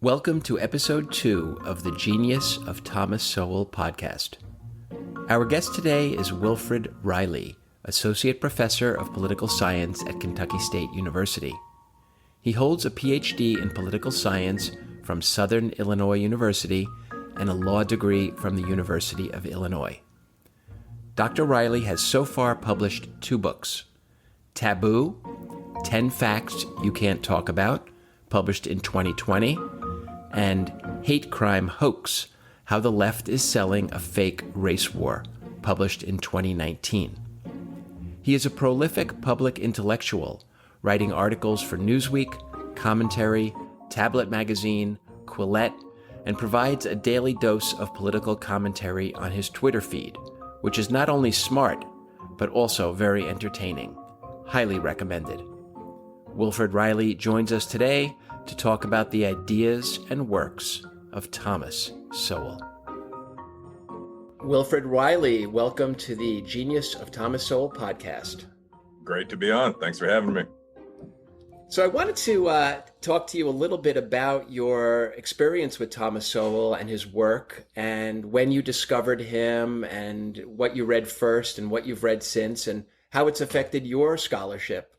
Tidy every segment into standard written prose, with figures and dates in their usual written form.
Welcome to episode 2 of the Genius of Thomas Sowell podcast. Our guest today is Wilfred Reilly, Associate Professor of Political Science at Kentucky State University. He holds a PhD in Political Science from Southern Illinois University and a law degree from the University of Illinois. Dr. Reilly has so far published 2 books, Taboo, 10 Facts You Can't Talk About, published in 2020, and Hate Crime Hoax, How the Left is Selling a Fake Race War, published in 2019. He is a prolific public intellectual, writing articles for Newsweek, Commentary, Tablet Magazine, Quillette, and provides a daily dose of political commentary on his Twitter feed, which is not only smart, but also very entertaining. Highly recommended. Wilfred Reilly joins us today to talk about the ideas and works of Thomas Sowell. Wilfred Reilly, welcome to the Genius of Thomas Sowell podcast. Great to be on. Thanks for having me. So I wanted to talk to you a little bit about your experience with Thomas Sowell and his work, and when you discovered him, and what you read first and what you've read since, and how it's affected your scholarship.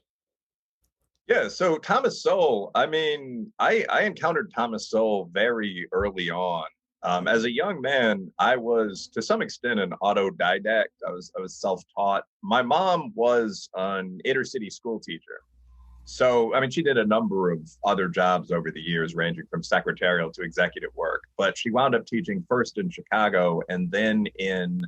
Yeah, so Thomas Sowell, I encountered Thomas Sowell very early on. As a young man, I was, to some extent, an autodidact. I was self-taught. My mom was an inner-city school teacher. So, she did a number of other jobs over the years, ranging from secretarial to executive work. But she wound up teaching first in Chicago and then in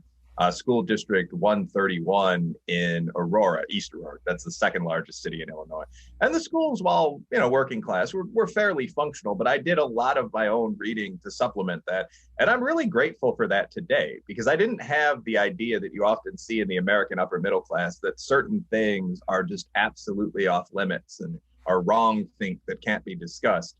School District 131 in Aurora, East Aurora. That's the second largest city in Illinois. And the schools, while working class, were fairly functional, but I did a lot of my own reading to supplement that. And I'm really grateful for that today, because I didn't have the idea that you often see in the American upper middle class, that certain things are just absolutely off limits and are wrong think that can't be discussed.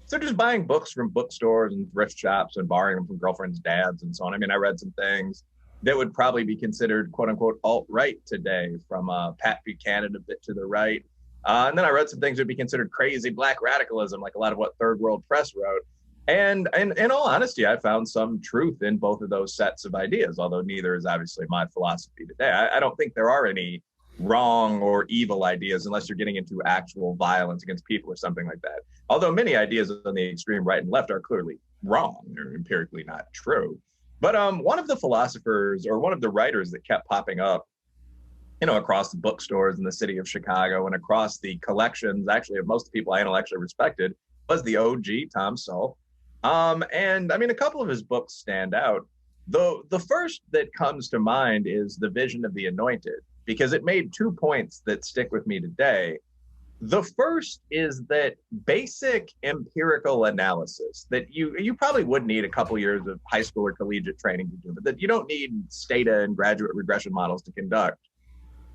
So just buying books from bookstores and thrift shops and borrowing them from girlfriends' dads and so on. I read some things that would probably be considered, quote unquote, alt-right today, from Pat Buchanan a bit to the right. And then I read some things that would be considered crazy black radicalism, like a lot of what Third World Press wrote. And in all honesty, I found some truth in both of those sets of ideas, although neither is obviously my philosophy today. I don't think there are any wrong or evil ideas unless you're getting into actual violence against people or something like that. Although many ideas on the extreme right and left are clearly wrong or empirically not true. But one of the philosophers, or one of the writers that kept popping up, across the bookstores in the city of Chicago and across the collections, actually, of most people I intellectually respected, was the OG Tom Sowell. And a couple of his books stand out. Though the first that comes to mind is The Vision of the Anointed, because it made 2 points that stick with me today. The first is that basic empirical analysis that you probably would need a couple years of high school or collegiate training to do, but that you don't need stata and graduate regression models to conduct,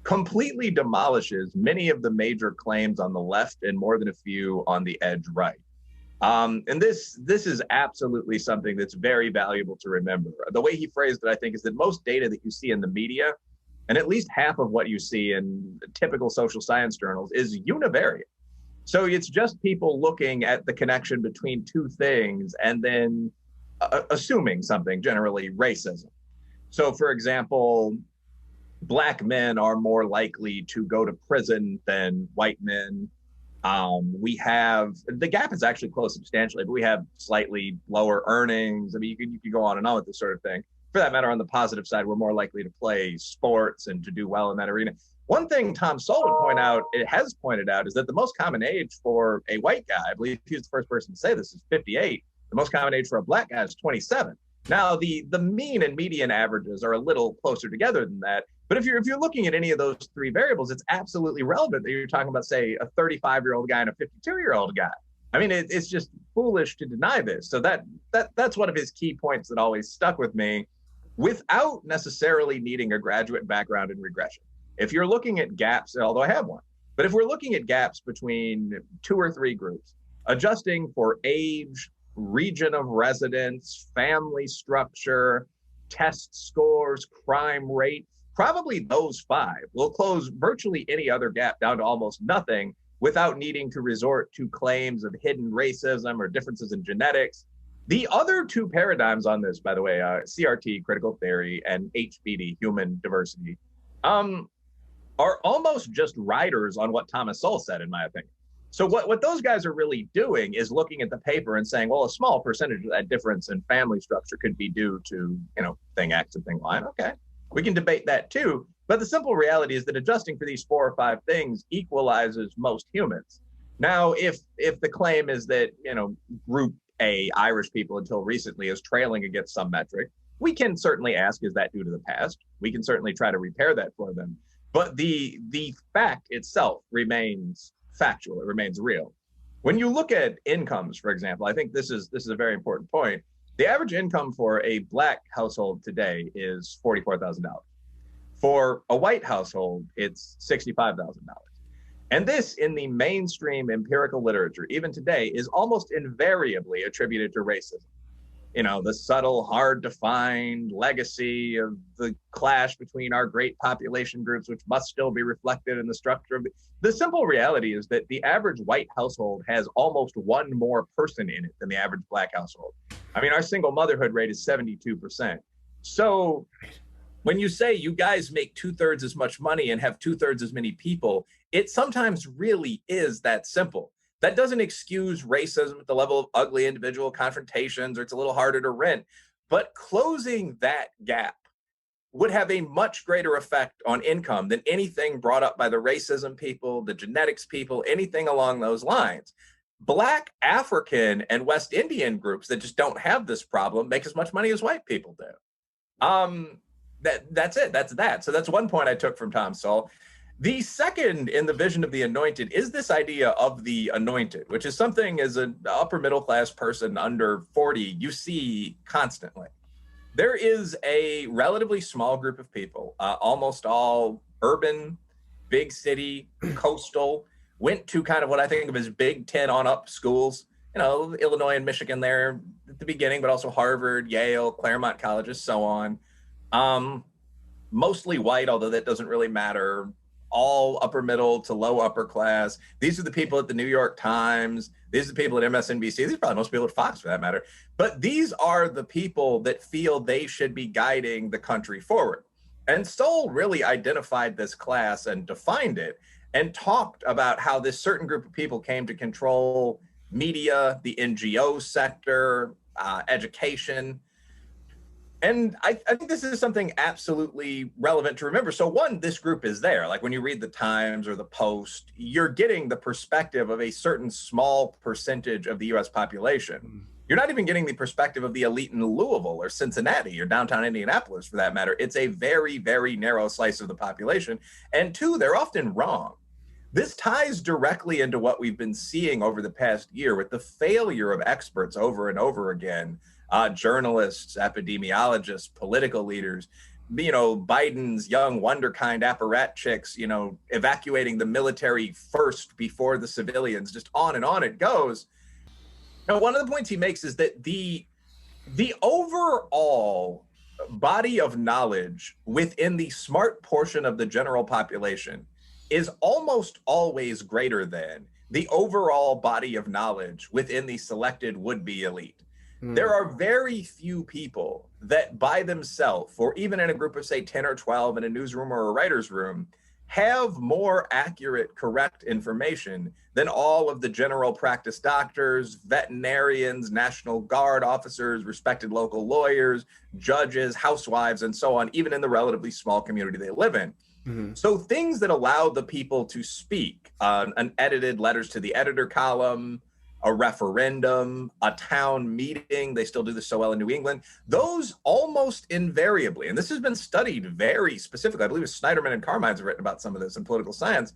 completely demolishes many of the major claims on the left and more than a few on the edge right. And this is absolutely something that's very valuable to remember. The way he phrased it, I think, is that most data that you see in the media, and at least half of what you see in typical social science journals, is univariate. So it's just people looking at the connection between 2 things and then assuming something, generally racism. So, for example, Black men are more likely to go to prison than white men. We have, the gap is actually close substantially, but we have slightly lower earnings. You could go on and on with this sort of thing. For that matter, on the positive side, we're more likely to play sports and to do well in that arena. One thing Tom Sowell has pointed out, is that the most common age for a white guy, I believe he was the first person to say this, is 58. The most common age for a black guy is 27. Now, the mean and median averages are a little closer together than that. But if you're looking at any of those 3 variables, it's absolutely relevant that you're talking about, say, a 35-year-old guy and a 52-year-old guy. It's just foolish to deny this. So that's one of his key points that always stuck with me, without necessarily needing a graduate background in regression. If you're looking at gaps, although I have one, but if we're looking at gaps between 2 or 3 groups, adjusting for age, region of residence, family structure, test scores, crime rate, probably those 5 will close virtually any other gap down to almost nothing without needing to resort to claims of hidden racism or differences in genetics. The other two paradigms on this, by the way, CRT, critical theory, and HBD, human diversity, are almost just riders on what Thomas Sowell said, in my opinion. So what those guys are really doing is looking at the paper and saying, well, a small percentage of that difference in family structure could be due to, thing X and thing Y. Okay, we can debate that too. But the simple reality is that adjusting for these 4 or 5 things equalizes most humans. Now, if the claim is that, group A, Irish people until recently, is trailing against some metric, we can certainly ask, is that due to the past? We can certainly try to repair that for them. But the fact itself remains factual. It remains real. When you look at incomes, for example, I think this is a very important point. The average income for a Black household today is $44,000. For a white household, it's $65,000. And this, in the mainstream empirical literature, even today, is almost invariably attributed to racism. The subtle, hard to find legacy of the clash between our great population groups, which must still be reflected in the structure of the simple reality is that the average white household has almost one more person in it than the average Black household. I mean, our single motherhood rate is 72%. So when you say you guys make 2/3 as much money and have 2/3 as many people, it sometimes really is that simple. That doesn't excuse racism at the level of ugly individual confrontations, or it's a little harder to rent. But closing that gap would have a much greater effect on income than anything brought up by the racism people, the genetics people, anything along those lines. Black, African, and West Indian groups that just don't have this problem make as much money as white people do. That's it. That's that. So that's one point I took from Tom Sowell. The second in the vision of the anointed is this idea of the anointed, which is something as an upper middle class person under 40 you see constantly. There is a relatively small group of people, almost all urban, big city, coastal, went to kind of what I think of as Big Ten on up schools, Illinois and Michigan there at the beginning, but also Harvard, Yale, Claremont colleges, so on. Mostly white, although that doesn't really matter. All upper middle to low upper class. These are the people at the New York Times. These are the people at MSNBC. These are probably most people at Fox, for that matter. But these are the people that feel they should be guiding the country forward. And Sowell really identified this class and defined it and talked about how this certain group of people came to control media, the NGO sector, education. And I think this is something absolutely relevant to remember. So one, this group is there. Like when you read the Times or the Post, you're getting the perspective of a certain small percentage of the US population. You're not even getting the perspective of the elite in Louisville or Cincinnati or downtown Indianapolis, for that matter. It's a very, very narrow slice of the population. And two, they're often wrong. This ties directly into what we've been seeing over the past year with the failure of experts over and over again. Journalists, epidemiologists, political leaders, Biden's young wonderkind apparatchiks, evacuating the military first before the civilians, just on and on it goes. Now, one of the points he makes is that the overall body of knowledge within the smart portion of the general population is almost always greater than the overall body of knowledge within the selected would-be elite. There are very few people that by themselves, or even in a group of, say, 10 or 12 in a newsroom or a writer's room, have more accurate, correct information than all of the general practice doctors, veterinarians, National Guard officers, respected local lawyers, judges, housewives, and so on, even in the relatively small community they live in. So things that allow the people to speak, an edited letters to the editor column, a referendum, a town meeting, they still do the Sowell in New England, those almost invariably, and this has been studied very specifically, I believe it's Snyderman and Carmine's have written about some of this in political science,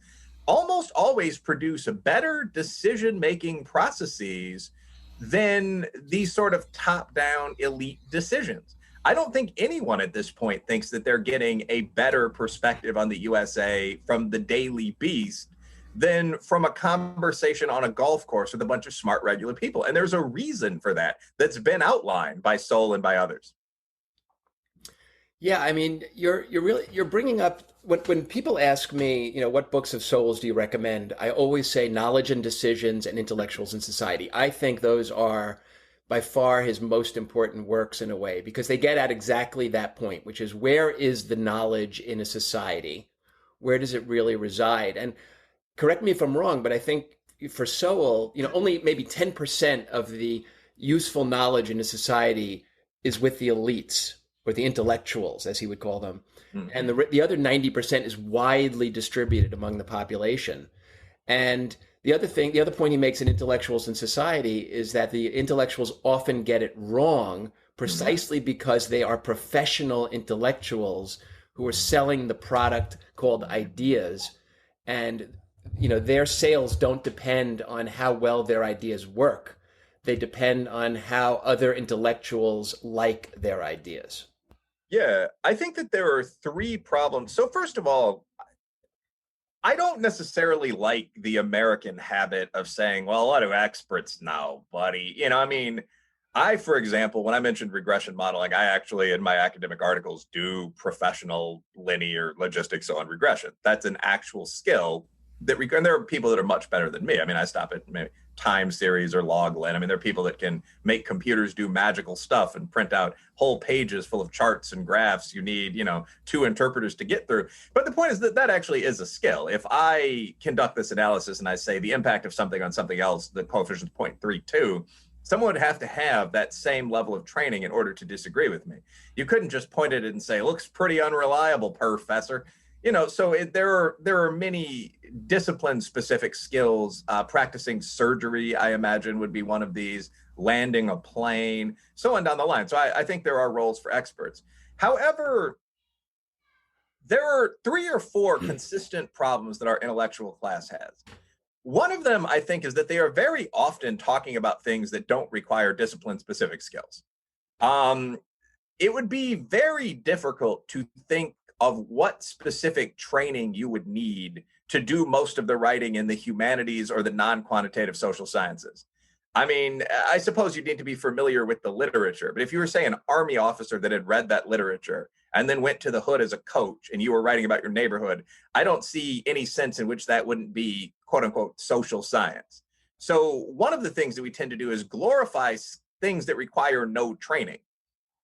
almost always produce better decision-making processes than these sort of top-down elite decisions. I don't think anyone at this point thinks that they're getting a better perspective on the USA from the Daily Beast than from a conversation on a golf course with a bunch of smart, regular people. And there's a reason for that that's been outlined by Sowell and by others. Yeah, I mean, you're bringing up when people ask me, what books of Sowell's do you recommend? I always say Knowledge and Decisions and Intellectuals in Society. I think those are by far his most important works in a way because they get at exactly that point, which is where is the knowledge in a society? Where does it really reside? And correct me if I'm wrong, but I think for Sowell, only maybe 10% of the useful knowledge in a society is with the elites or the intellectuals, as he would call them. And Mhm. the other 90% is widely distributed among the population. And the other point he makes in Intellectuals in Society is that the intellectuals often get it wrong Mhm. precisely because they are professional intellectuals who are selling the product called ideas. And, their sales don't depend on how well their ideas work. They depend on how other intellectuals like their ideas. Yeah, I think that there are three problems. So first of all, I don't necessarily like the American habit of saying, well, what do experts know, buddy? I mean, for example, when I mentioned regression modeling, I actually, in my academic articles, do professional linear logistics on regression. That's an actual skill and there are people that are much better than me. I mean, I stop at maybe time series or log ln. I mean, there are people that can make computers do magical stuff and print out whole pages full of charts and graphs you need, two interpreters to get through. But the point is that that actually is a skill. If I conduct this analysis and I say the impact of something on something else, the coefficient is 0.32, someone would have to have that same level of training in order to disagree with me. You couldn't just point at it and say, looks pretty unreliable, professor. There are many discipline specific skills. Practicing surgery, I imagine, would be one of these, landing a plane, so on down the line. So I think there are roles for experts. However, there are three or four consistent problems that our intellectual class has. One of them, I think, is that they are very often talking about things that don't require discipline specific skills. Um, it would be very difficult to think of what specific training you would need to do most of the writing in the humanities or the non quantitative social sciences. I mean, I suppose you need to be familiar with the literature, but if you were, say, an army officer that had read that literature and then went to the hood as a coach and you were writing about your neighborhood, I don't see any sense in which that wouldn't be quote unquote social science. So, one of the things that we tend to do is glorify things that require no training.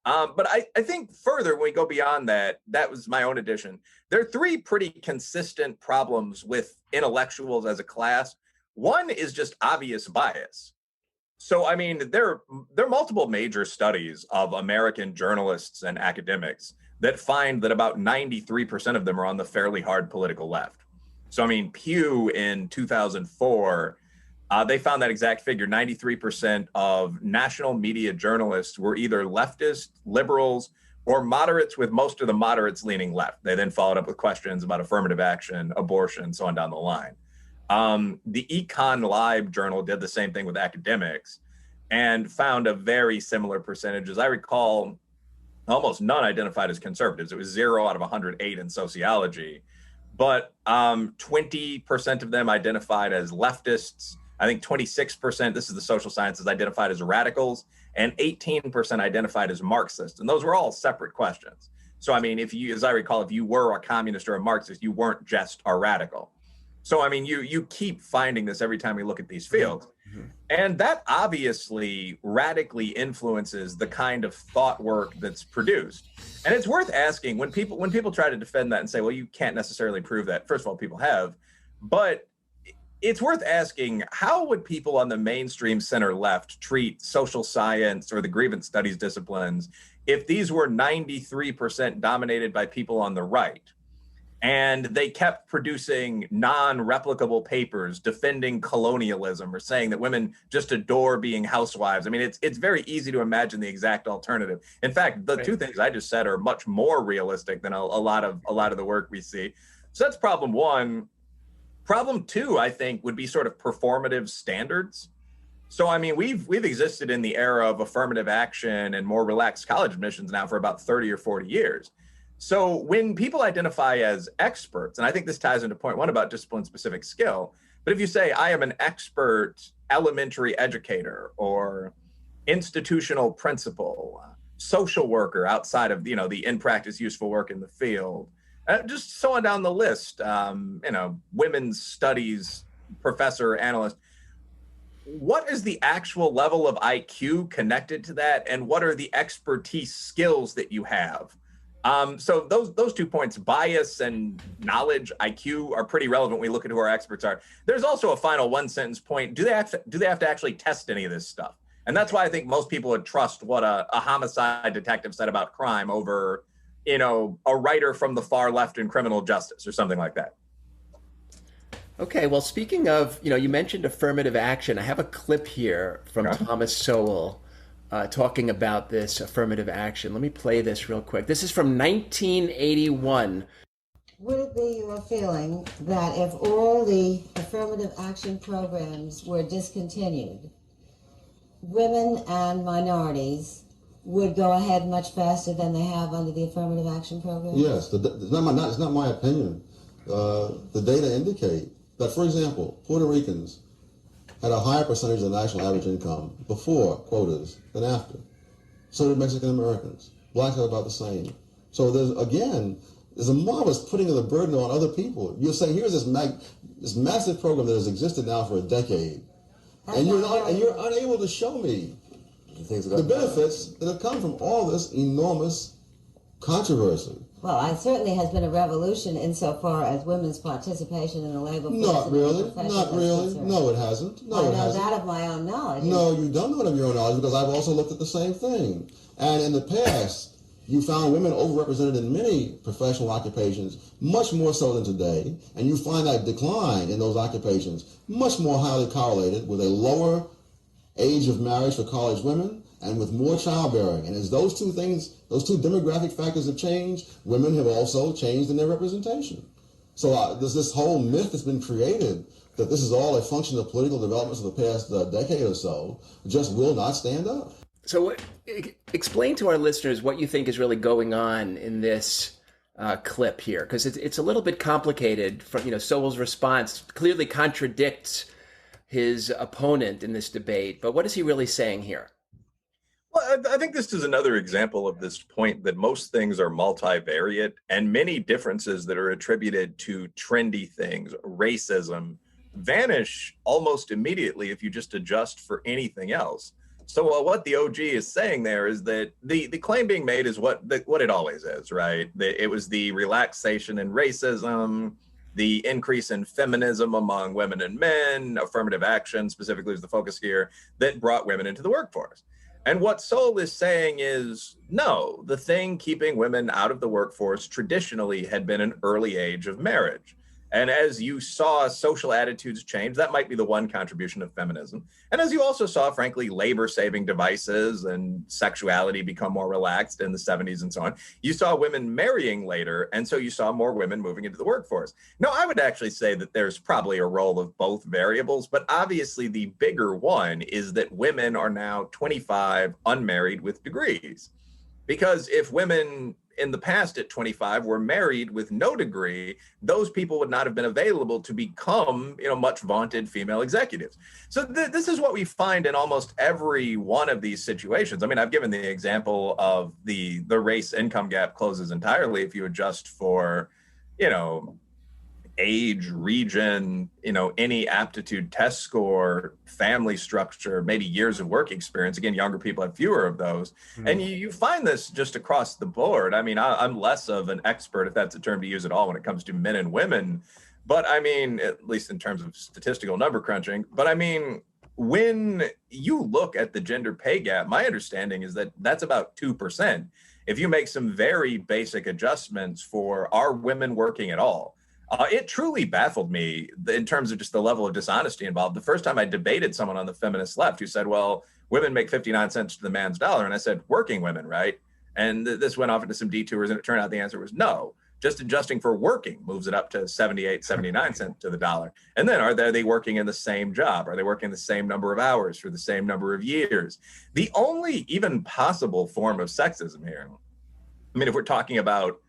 But I think further, when we go beyond that, that was my own addition. There are three pretty consistent problems with intellectuals as a class. One is just obvious bias. So, I mean, there are multiple major studies of American journalists and academics that find that about 93% of them are on the fairly hard political left. So, I mean, Pew in 2004, they found that exact figure. 93% of national media journalists were either leftist, liberals, or moderates, with most of the moderates leaning left. They then followed up with questions about affirmative action, abortion, so on down the line. The Econ Live journal did the same thing with academics and found a very similar percentage. As I recall, almost none identified as conservatives. It was 0 out of 108 in sociology, but 20% of them identified as leftists. I think 26%, this is the social sciences, identified as radicals, and 18% identified as Marxists. And those were all separate questions. So, I mean, if you, as I recall, if you were a communist or a Marxist, you weren't just a radical. So, I mean, you keep finding this every time we look at these fields. Mm-hmm. And that obviously radically influences the kind of thought work that's produced. And it's worth asking when people try to defend that and say, well, you can't necessarily prove that. First of all, people have, but it's worth asking, how would people on the mainstream center left treat social science or the grievance studies disciplines if these were 93% dominated by people on the right? And they kept producing non-replicable papers defending colonialism or saying that women just adore being housewives. I mean, it's very easy to imagine the exact alternative. In fact, the Right. two things I just said are much more realistic than a lot of the work we see. So that's problem one. Problem two, I think, would be sort of performative standards. So, I mean, we've existed in the era of affirmative action and more relaxed college admissions now for about 30 or 40 years. So, when people identify as experts, and I think this ties into point one about discipline specific skill, but if you say, I am an expert elementary educator or institutional principal, social worker outside of, the in-practice useful work in the field, just so on down the list, women's studies professor, analyst. What is the actual level of IQ connected to that, and what are the expertise skills that you have? So those 2 points, bias and knowledge, IQ, are pretty relevant when we look at who our experts are. There's also a final one sentence point. Do they have to actually test any of this stuff? And that's why I think most people would trust what a homicide detective said about crime over, a writer from the far left in criminal justice or something like that. Okay, well, speaking of, you mentioned affirmative action. I have a clip here from Thomas Sowell talking about this affirmative action. Let me play this real quick. This is from 1981. Would it be your feeling that if all the affirmative action programs were discontinued, women and minorities would go ahead much faster than they have under the affirmative action program? Yes, it's not my opinion. The data indicate that, for example, Puerto Ricans had a higher percentage of the national average income before quotas than after. So did Mexican Americans. Blacks are about the same. So there's a marvelous putting of the burden on other people. You're saying here's this massive program that has existed now for a decade, and you're unable to show me the benefits that have come from all this enormous controversy. Well, it certainly has been a revolution insofar as women's participation in the labor force. Not really. No, it hasn't. I know that of my own knowledge. No, you don't know it of your own knowledge, because I've also looked at the same thing. And in the past, you found women overrepresented in many professional occupations, much more so than today. And you find that decline in those occupations much more highly correlated with a lower age of marriage for college women and with more childbearing. And as those two demographic factors have changed, women have also changed in their representation. So there's this whole myth that's been created that this is all a function of political developments of the past decade or so, just will not stand up. So explain to our listeners what you think is really going on in this clip here, because it's a little bit complicated. Sowell's response clearly contradicts his opponent in this debate, but what is he really saying here? Well, I think this is another example of this point that most things are multivariate, and many differences that are attributed to trendy things, racism, vanish almost immediately if you just adjust for anything else. So what the OG is saying there is that the claim being made is what it always is, right? It was the relaxation in racism, the increase in feminism among women and men, affirmative action specifically is the focus here, that brought women into the workforce. And what Sowell is saying is, no, the thing keeping women out of the workforce traditionally had been an early age of marriage. And as you saw social attitudes change, that might be the one contribution of feminism. And as you also saw, frankly, labor-saving devices and sexuality become more relaxed in the 70s and so on, you saw women marrying later, and so you saw more women moving into the workforce. Now, I would actually say that there's probably a role of both variables, but obviously the bigger one is that women are now 25, unmarried with degrees. Because if women in the past at 25 were married with no degree, those people would not have been available to become, much vaunted female executives. So this is what we find in almost every one of these situations. I mean, I've given the example of the race income gap closes entirely if you adjust for, age, region, any aptitude test score, family structure, maybe years of work experience. Again, younger people have fewer of those. Mm-hmm. And you find this just across the board. I mean, I'm less of an expert, if that's a term to use at all, when it comes to men and women. But I mean, at least in terms of statistical number crunching. But I mean, when you look at the gender pay gap, my understanding is that that's about 2%. If you make some very basic adjustments for are women working at all, it truly baffled me in terms of just the level of dishonesty involved. The first time I debated someone on the feminist left who said, well, women make 59 cents to the man's dollar. And I said, working women, right? And this went off into some detours, and it turned out the answer was no. Just adjusting for working moves it up to 78, 79 cents to the dollar. And then are they working in the same job? Are they working the same number of hours for the same number of years? The only even possible form of sexism here, I mean, if we're talking about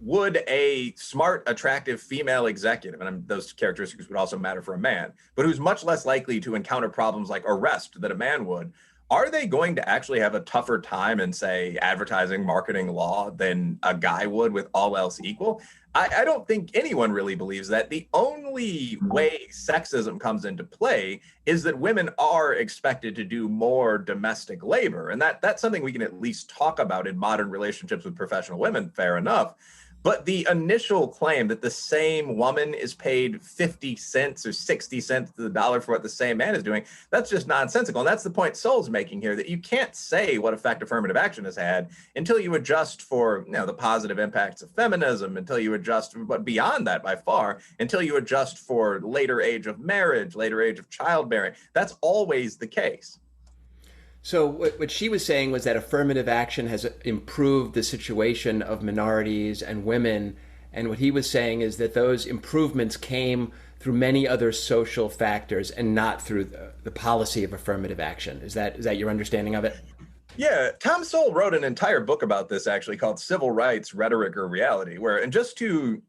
would a smart, attractive female executive, and those characteristics would also matter for a man, but who's much less likely to encounter problems like arrest than a man would are they going to actually have a tougher time in, say, advertising, marketing law than a guy would with all else equal? I don't think anyone really believes that. The only way sexism comes into play is that women are expected to do more domestic labor. And that's something we can at least talk about in modern relationships with professional women, fair enough. But the initial claim that the same woman is paid 50 cents or 60 cents to the dollar for what the same man is doing, that's just nonsensical. And that's the point Sowell's making here, that you can't say what effect affirmative action has had until you adjust for, the positive impacts of feminism, until you adjust, but beyond that by far, until you adjust for later age of marriage, later age of childbearing. That's always the case. So what she was saying was that affirmative action has improved the situation of minorities and women. And what he was saying is that those improvements came through many other social factors and not through the policy of affirmative action. Is that your understanding of it? Yeah, Tom Sowell wrote an entire book about this, actually, called Civil Rights, Rhetoric, or Reality, and just to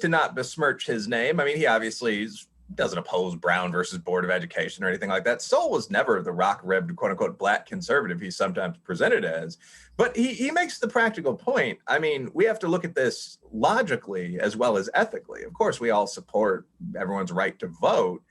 not besmirch his name, I mean, he obviously doesn't oppose Brown versus Board of Education or anything like that. Sowell was never the rock-ribbed, quote-unquote, black conservative he's sometimes presented as. But he makes the practical point. I mean, we have to look at this logically as well as ethically. Of course, we all support everyone's right to vote.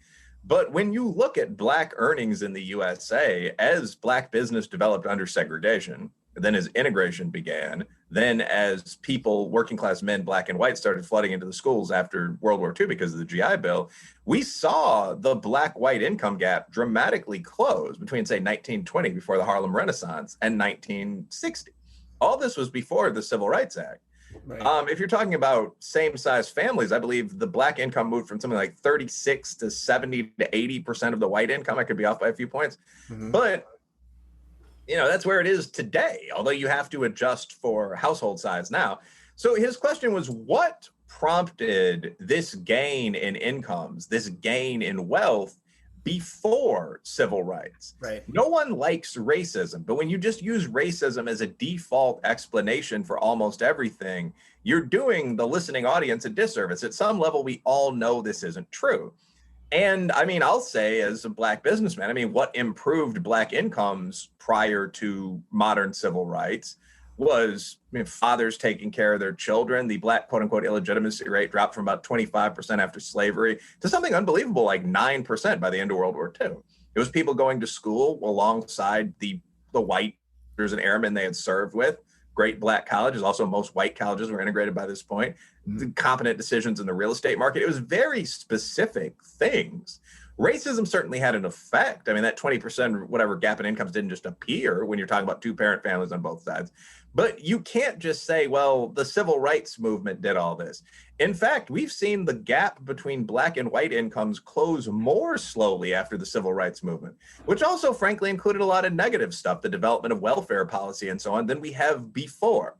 But when you look at black earnings in the USA, as black business developed under segregation, then as integration began, then as people, working class men, black and white, started flooding into the schools after World War II because of the GI Bill, we saw the black-white income gap dramatically close between, say, 1920, before the Harlem Renaissance, and 1960. All this was before the Civil Rights Act. Right. If you're talking about same-size families, I believe the black income moved from something like 36 to 70 to 80% of the white income. I could be off by a few points. Mm-hmm. But that's where it is today, although you have to adjust for household size now. So his question was, what prompted this gain in incomes, this gain in wealth before civil rights? Right. No one likes racism, but when you just use racism as a default explanation for almost everything, you're doing the listening audience a disservice. At some level, we all know this isn't true. And I mean, I'll say, as a black businessman, I mean, what improved black incomes prior to modern civil rights was fathers taking care of their children. The black, quote unquote, illegitimacy rate dropped from about 25% after slavery to something unbelievable like 9% by the end of World War II. It was people going to school alongside the white and airmen they had served with. Great black colleges. Also, most white colleges were integrated by this point. The competent decisions in the real estate market. It was very specific things. Racism certainly had an effect. I mean, that 20% whatever gap in incomes didn't just appear when you're talking about two-parent families on both sides. But you can't just say, well, the civil rights movement did all this. In fact, we've seen the gap between black and white incomes close more slowly after the civil rights movement, which also, frankly, included a lot of negative stuff, the development of welfare policy and so on, than we have before.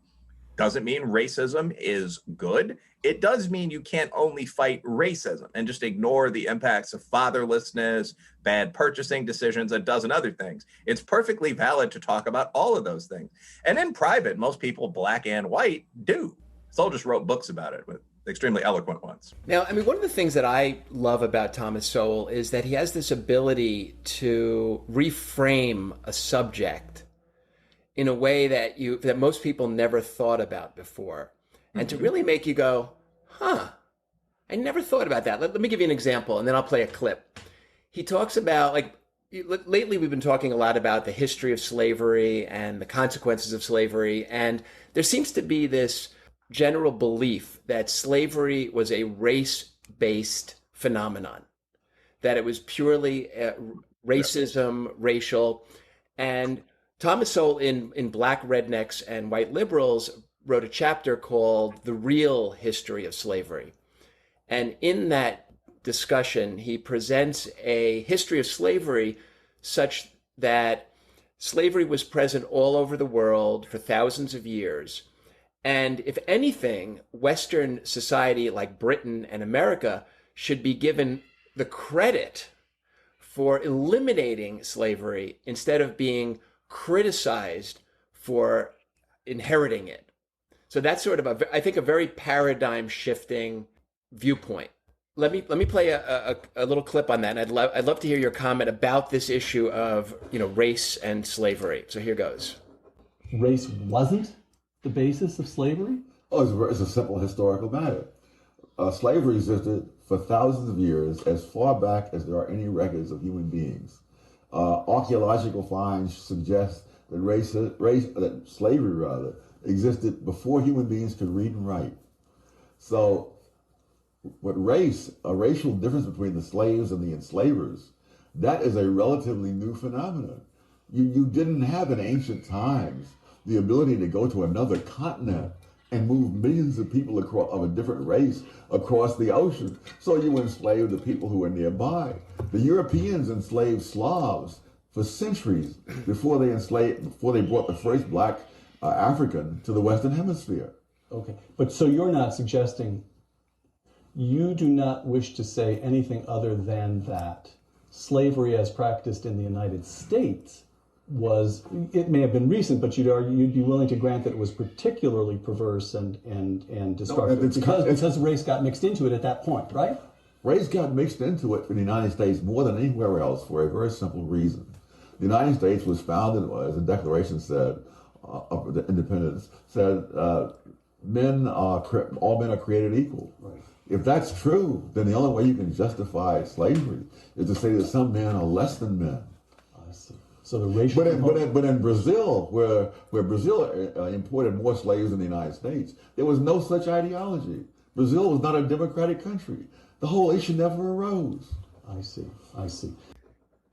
Doesn't mean racism is good. It does mean you can't only fight racism and just ignore the impacts of fatherlessness, bad purchasing decisions, a dozen other things. It's perfectly valid to talk about all of those things. And in private, most people, black and white, do. Sowell just wrote books about it with extremely eloquent ones. Now, I mean, one of the things that I love about Thomas Sowell is that he has this ability to reframe a subject in a way that most people never thought about before. And to really make you go, I never thought about that. Let me give you an example, and then I'll play a clip. He talks about, lately we've been talking a lot about the history of slavery and the consequences of slavery. And there seems to be this general belief that slavery was a race-based phenomenon, that it was purely racism, racial. And Thomas Sowell in Black Rednecks and White Liberals wrote a chapter called The Real History of Slavery. And in that discussion, he presents a history of slavery such that slavery was present all over the world for thousands of years. And if anything, Western society like Britain and America should be given the credit for eliminating slavery instead of being criticized for inheriting it. So that's sort of I think a very paradigm shifting viewpoint. Let me play a little clip on that. And I'd love to hear your comment about this issue of race and slavery. So here goes. Race wasn't the basis of slavery? Oh, it's a simple historical matter. Slavery existed for thousands of years, as far back as there are any records of human beings. Archaeological finds suggest that slavery existed before human beings could read and write. So, what a racial difference between the slaves and the enslavers, that is a relatively new phenomenon. You didn't have in ancient times the ability to go to another continent and move millions of people of a different race across the ocean. So you enslaved the people who were nearby. The Europeans enslaved Slavs for centuries before they brought the first black African to the Western Hemisphere. Okay, but so you're not suggesting, you do not wish to say anything other than that slavery as practiced in the United States it may have been recent, but you'd be willing to grant that it was particularly perverse and destructive because race got mixed into it at that point, right? Race got mixed into it in the United States more than anywhere else for a very simple reason. The United States was founded, as the Declaration said, of the independence, said all men are created equal. Right. If that's true, then the only way you can justify slavery is to say that some men are less than men. I see. So the racial but in Brazil, where Brazil imported more slaves than the United States, there was no such ideology. Brazil was not a democratic country. The whole issue never arose. I see.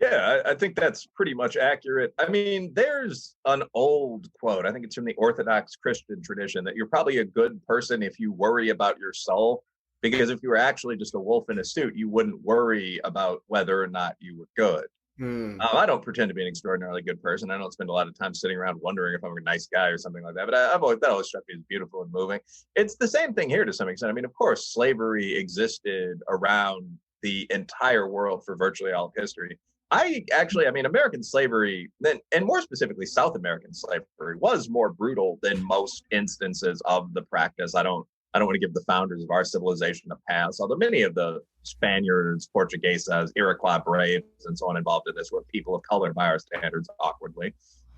Yeah, I think that's pretty much accurate. I mean, there's an old quote, I think it's from the Orthodox Christian tradition, that you're probably a good person if you worry about your soul, because if you were actually just a wolf in a suit, you wouldn't worry about whether or not you were good. I don't pretend to be an extraordinarily good person. I don't spend a lot of time sitting around wondering if I'm a nice guy or something like that. But that always struck me as beautiful and moving. It's the same thing here to some extent. I mean, of course, slavery existed around the entire world for virtually all of history. American slavery, and more specifically, South American slavery, was more brutal than most instances of the practice. I don't want to give the founders of our civilization a pass, although many of the Spaniards, Portugueses, Iroquois braves, and so on involved in this were people of color by our standards, awkwardly.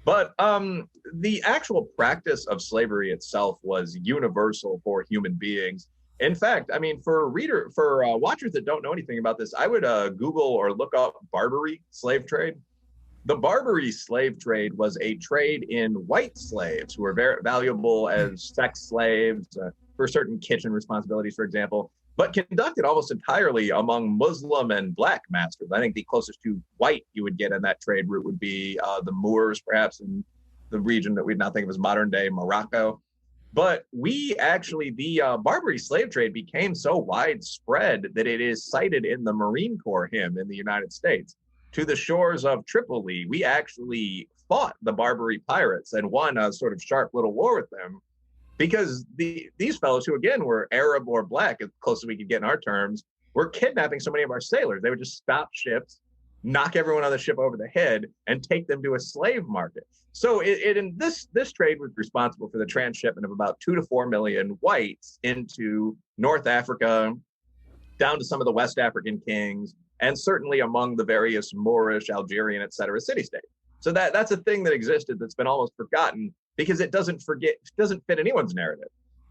But the actual practice of slavery itself was universal for human beings. In fact, I mean, for watchers that don't know anything about this, I would Google or look up Barbary slave trade. The Barbary slave trade was a trade in white slaves who were very valuable as sex slaves for certain kitchen responsibilities, for example, but conducted almost entirely among Muslim and black masters. I think the closest to white you would get in that trade route would be the Moors, perhaps in the region that we'd now think of as modern day Morocco. But the Barbary slave trade became so widespread that it is cited in the Marine Corps hymn in the United States. To the shores of Tripoli, we actually fought the Barbary pirates and won a sort of sharp little war with them, because these fellows, who again were Arab or black, as close as we could get in our terms, were kidnapping so many of our sailors. They would just stop ships, knock everyone on the ship over the head, and take them to a slave market. So this trade was responsible for the transshipment of about 2 to 4 million whites into North Africa, down to some of the West African kings, and certainly among the various Moorish, Algerian, et cetera, city-states. So that's a thing that existed that's been almost forgotten, because it doesn't fit anyone's narrative.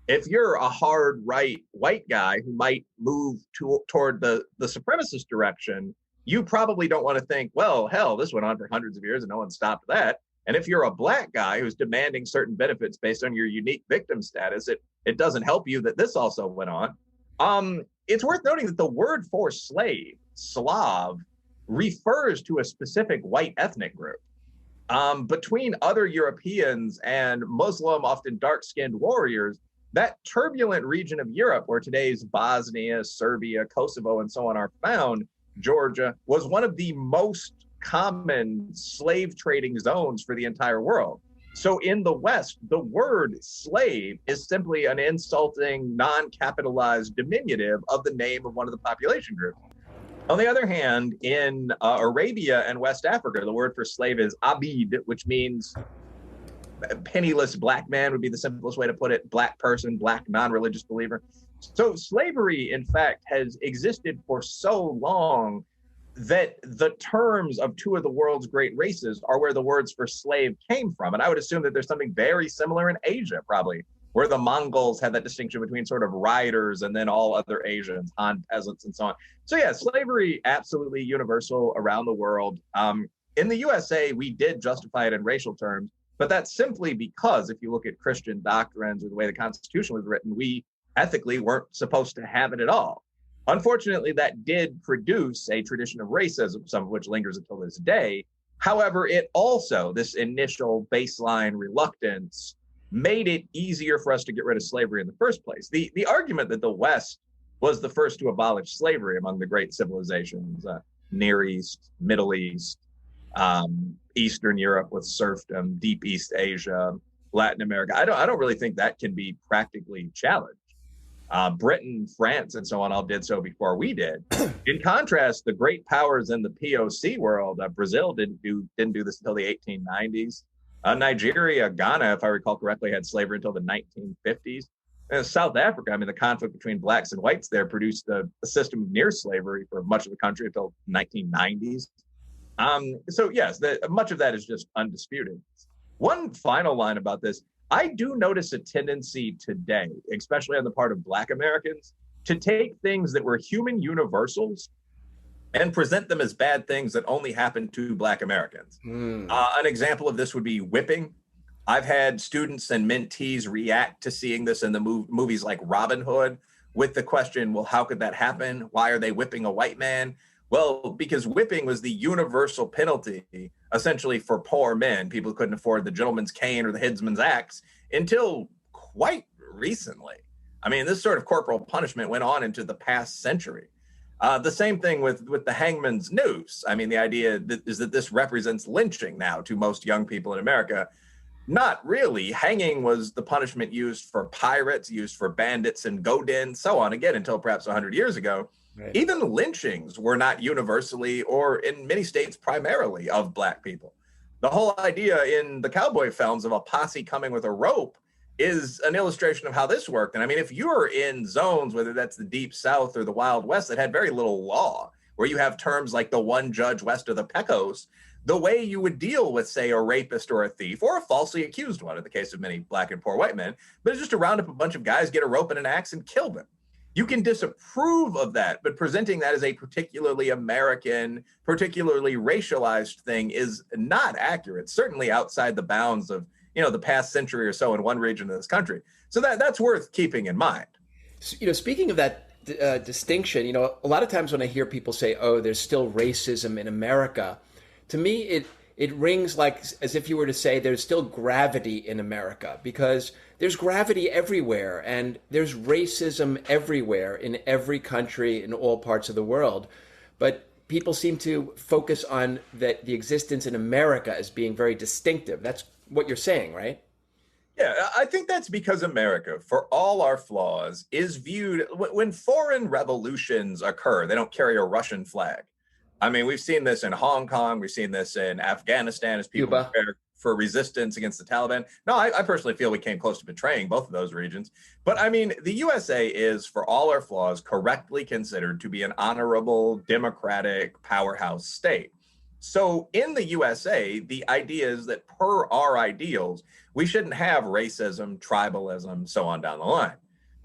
If you're a hard right white guy who might move toward the supremacist direction, you probably don't want to think, well, hell, this went on for hundreds of years and no one stopped that. And if you're a black guy who's demanding certain benefits based on your unique victim status, it doesn't help you that this also went on. It's worth noting that the word for slave, Slav, refers to a specific white ethnic group. Between other Europeans and Muslim, often dark-skinned warriors, that turbulent region of Europe where today's Bosnia, Serbia, Kosovo, and so on are found, Georgia, was one of the most common slave trading zones for the entire world. So in the West, the word slave is simply an insulting, non-capitalized diminutive of the name of one of the population groups. On the other hand, in Arabia and West Africa, the word for slave is abid, which means penniless black man would be the simplest way to put it, black person, black non-religious believer. So slavery, in fact, has existed for so long that the terms of two of the world's great races are where the words for slave came from. And I would assume that there's something very similar in Asia, probably, where the Mongols had that distinction between sort of riders and then all other Asians, Han peasants and so on. So yeah, slavery, absolutely universal around the world. In the USA, we did justify it in racial terms, but that's simply because if you look at Christian doctrines or the way the Constitution was written, we ethically weren't supposed to have it at all. Unfortunately, that did produce a tradition of racism, some of which lingers until this day. However, it also, this initial baseline reluctance, made it easier for us to get rid of slavery in the first place. The argument that the West was the first to abolish slavery among the great civilizations, Near East, Middle East, Eastern Europe with serfdom, Deep East Asia, Latin America, I don't really think that can be practically challenged. Britain, France, and so on all did so before we did. In contrast, the great powers in the POC world, Brazil didn't do this until the 1890s. Nigeria, Ghana, if I recall correctly, had slavery until the 1950s. And South Africa, I mean, the conflict between blacks and whites there produced a system of near slavery for much of the country until 1990s. So yes, much of that is just undisputed. One final line about this. I do notice a tendency today, especially on the part of Black Americans, to take things that were human universals and present them as bad things that only happen to Black Americans. An example of this would be whipping. I've had students and mentees react to seeing this in the movies like Robin Hood with the question, well, how could that happen? Why are they whipping a white man? Well, because whipping was the universal penalty, essentially, for poor men. People couldn't afford the gentleman's cane or the headsman's axe until quite recently. I mean, this sort of corporal punishment went on into the past century. The same thing with the hangman's noose. I mean, the idea is that this represents lynching now to most young people in America. Not really. Hanging was the punishment used for pirates, used for bandits and godin, so on, again, until perhaps 100 years ago. Right. Even lynchings were not universally, or in many states primarily, of Black people. The whole idea in the cowboy films of a posse coming with a rope is an illustration of how this worked. And I mean, if you're in zones, whether that's the Deep South or the Wild West, that had very little law, where you have terms like the one judge west of the Pecos, the way you would deal with, say, a rapist or a thief or a falsely accused one, in the case of many Black and poor white men, but it's just to round up a bunch of guys, get a rope and an axe and kill them. You can disapprove of that, but presenting that as a particularly American, particularly racialized thing is not accurate, certainly outside the bounds of, the past century or so in one region of this country. So that's worth keeping in mind. Speaking of that distinction, a lot of times when I hear people say, oh, there's still racism in America, to me, it rings like as if you were to say there's still gravity in America, because there's gravity everywhere and there's racism everywhere in every country in all parts of the world. But people seem to focus on the existence in America as being very distinctive. That's what you're saying, right? Yeah, I think that's because America, for all our flaws, is viewed, when foreign revolutions occur, they don't carry a Russian flag. I mean, we've seen this in Hong Kong. We've seen this in Afghanistan as people prepare for resistance against the Taliban. No, I personally feel we came close to betraying both of those regions. But I mean, the USA is, for all our flaws, correctly considered to be an honorable, democratic powerhouse state. So in the USA, the idea is that per our ideals, we shouldn't have racism, tribalism, so on down the line.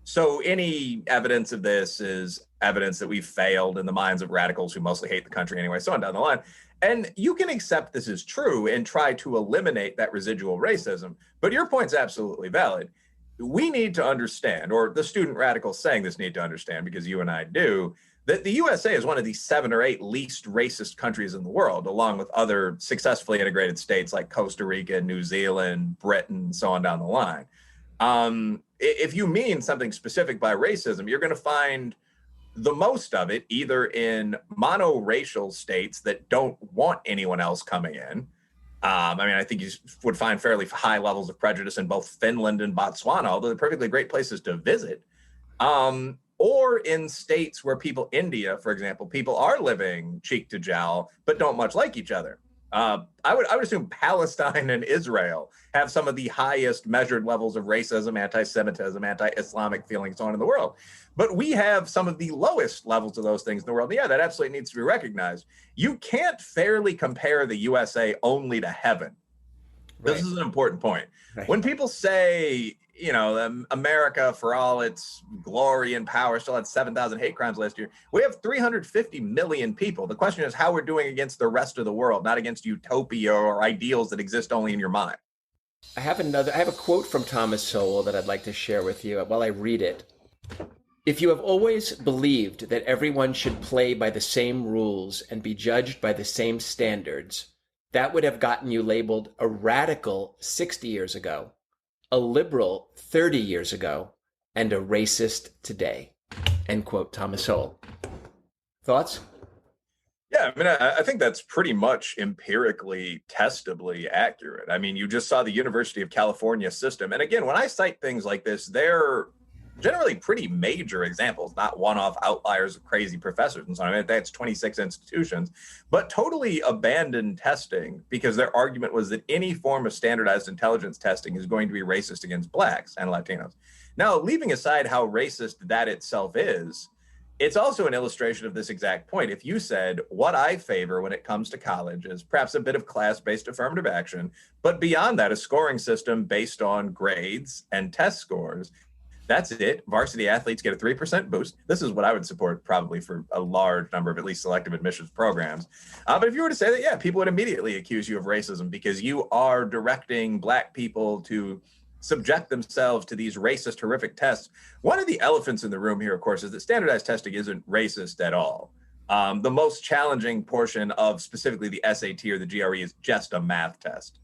So any evidence of this is evidence that we've failed in the minds of radicals who mostly hate the country anyway, so on down the line. And you can accept this is true and try to eliminate that residual racism. But your point's absolutely valid. We need to understand, or the student radicals saying this need to understand, because you and I do, that the USA is one of the 7 or 8 least racist countries in the world, along with other successfully integrated states like Costa Rica, New Zealand, Britain, so on down the line. If you mean something specific by racism, you're going to find the most of it either in monoracial states that don't want anyone else coming in. I think you would find fairly high levels of prejudice in both Finland and Botswana, although they're perfectly great places to visit. Or in states where India, for example, people are living cheek to jowl, but don't much like each other. I would assume Palestine and Israel have some of the highest measured levels of racism, anti-Semitism, anti-Islamic feelings on in the world. But we have some of the lowest levels of those things in the world. Yeah, that absolutely needs to be recognized. You can't fairly compare the USA only to heaven. This is an important point. Right. When people say, America, for all its glory and power, still had 7,000 hate crimes last year. We have 350 million people. The question is how we're doing against the rest of the world, not against utopia or ideals that exist only in your mind. I have a quote from Thomas Sowell that I'd like to share with you while I read it. If you have always believed that everyone should play by the same rules and be judged by the same standards, that would have gotten you labeled a radical 60 years ago, a liberal 30 years ago, and a racist today. End quote, Thomas Sowell. Thoughts? Yeah, I mean, I think that's pretty much empirically testably accurate. I mean, you just saw the University of California system. And again, when I cite things like this, they're generally pretty major examples, not one-off outliers of crazy professors and so on. I mean, that's 26 institutions, but totally abandoned testing because their argument was that any form of standardized intelligence testing is going to be racist against Blacks and Latinos. Now, leaving aside how racist that itself is, it's also an illustration of this exact point. If you said, what I favor when it comes to college is perhaps a bit of class-based affirmative action, but beyond that, a scoring system based on grades and test scores, that's it. Varsity athletes get a 3% boost. This is what I would support probably for a large number of at least selective admissions programs. But if you were to say that, yeah, people would immediately accuse you of racism because you are directing Black people to subject themselves to these racist, horrific tests. One of the elephants in the room here, of course, is that standardized testing isn't racist at all. The most challenging portion of specifically the SAT or the GRE is just a math test.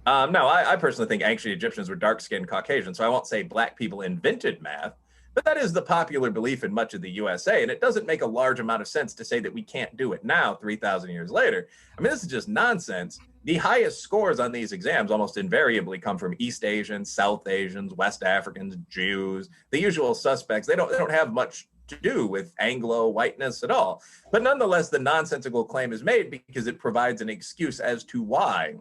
No, I personally think ancient Egyptians were dark-skinned Caucasian, so I won't say Black people invented math, but that is the popular belief in much of the USA, and it doesn't make a large amount of sense to say that we can't do it now, 3,000 years later. I mean, this is just nonsense. The highest scores on these exams almost invariably come from East Asians, South Asians, West Africans, Jews, the usual suspects. They don't have much to do with Anglo whiteness at all. But nonetheless, the nonsensical claim is made because it provides an excuse as to why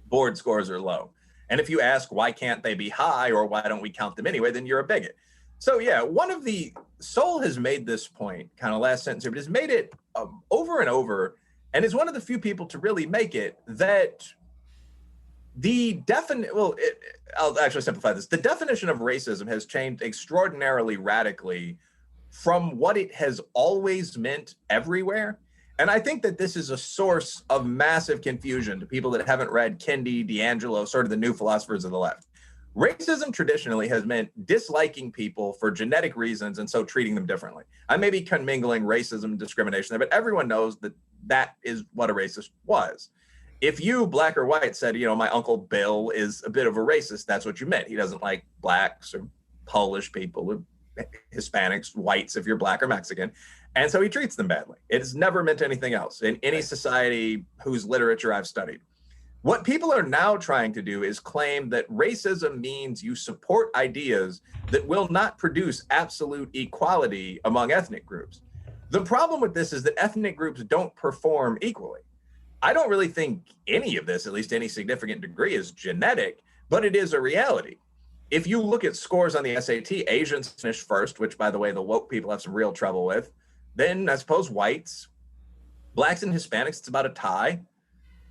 board scores are low. And if you ask, why can't they be high or why don't we count them anyway, then you're a bigot. So yeah, Sowell has made this point, kind of last sentence here, but has made it over and over, and is one of the few people to really make it, that I'll actually simplify this. The definition of racism has changed extraordinarily radically from what it has always meant everywhere. And I think that this is a source of massive confusion to people that haven't read Kendi, D'Angelo, sort of the new philosophers of the left. Racism traditionally has meant disliking people for genetic reasons and so treating them differently. I may be commingling racism and discrimination there, but everyone knows that that is what a racist was. If you, Black or white, said, my Uncle Bill is a bit of a racist, that's what you meant. He doesn't like Blacks or Polish people, or Hispanics, whites, if you're Black or Mexican. And so he treats them badly. It has never meant anything else in any society whose literature I've studied. What people are now trying to do is claim that racism means you support ideas that will not produce absolute equality among ethnic groups. The problem with this is that ethnic groups don't perform equally. I don't really think any of this, at least any significant degree, is genetic, but it is a reality. If you look at scores on the SAT, Asians finish first, which, by the way, the woke people have some real trouble with. Then, I suppose, whites, Blacks and Hispanics, it's about a tie.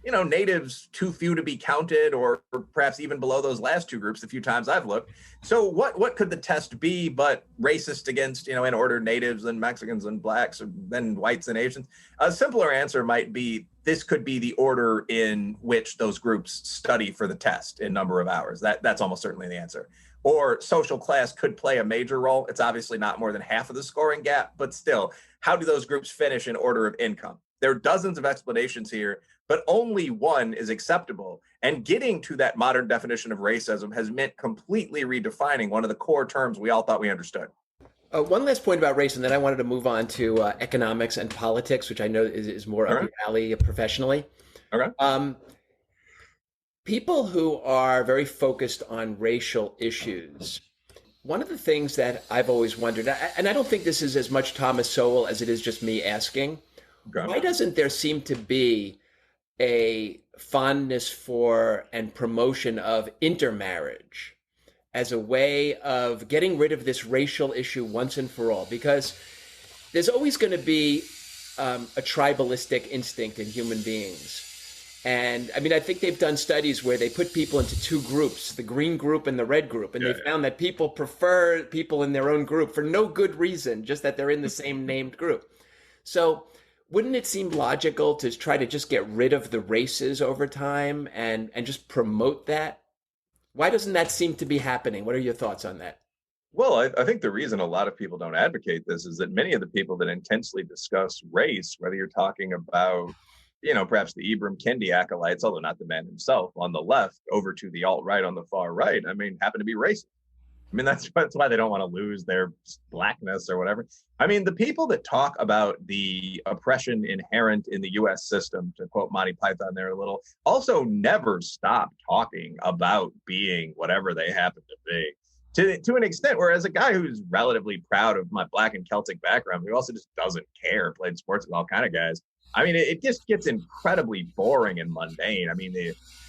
Natives, too few to be counted, or perhaps even below those last two groups the few times I've looked. So what could the test be but racist against, in order, natives and Mexicans and Blacks, or then whites and Asians? A simpler answer might be this could be the order in which those groups study for the test in number of hours. That's almost certainly the answer. Or social class could play a major role. It's obviously not more than half of the scoring gap, but still, how do those groups finish in order of income? There are dozens of explanations here, but only one is acceptable. And getting to that modern definition of racism has meant completely redefining one of the core terms we all thought we understood. One last point about race, and then I wanted to move on to economics and politics, which I know is more up your alley professionally. Okay. People who are very focused on racial issues, one of the things that I've always wondered, and I don't think this is as much Thomas Sowell as it is just me asking, why doesn't there seem to be a fondness for and promotion of intermarriage as a way of getting rid of this racial issue once and for all, because there's always going to be a tribalistic instinct in human beings. And I mean, I think they've done studies where they put people into two groups, the green group and the red group. And they found that people prefer people in their own group for no good reason, just that they're in the same named group. So wouldn't it seem logical to try to just get rid of the races over time and just promote that? Why doesn't that seem to be happening? What are your thoughts on that? Well, I think the reason a lot of people don't advocate this is that many of the people that intensely discuss race, whether you're talking about, perhaps the Ibram Kendi acolytes, although not the man himself, on the left, over to the alt-right on the far right, I mean, happen to be racist. I mean, that's why they don't want to lose their blackness or whatever. I mean, the people that talk about the oppression inherent in the U.S. system, to quote Monty Python there a little, also never stop talking about being whatever they happen to be. To an extent where, as a guy who's relatively proud of my Black and Celtic background, who also just doesn't care, played sports with all kind of guys, I mean, it just gets incredibly boring and mundane. I mean,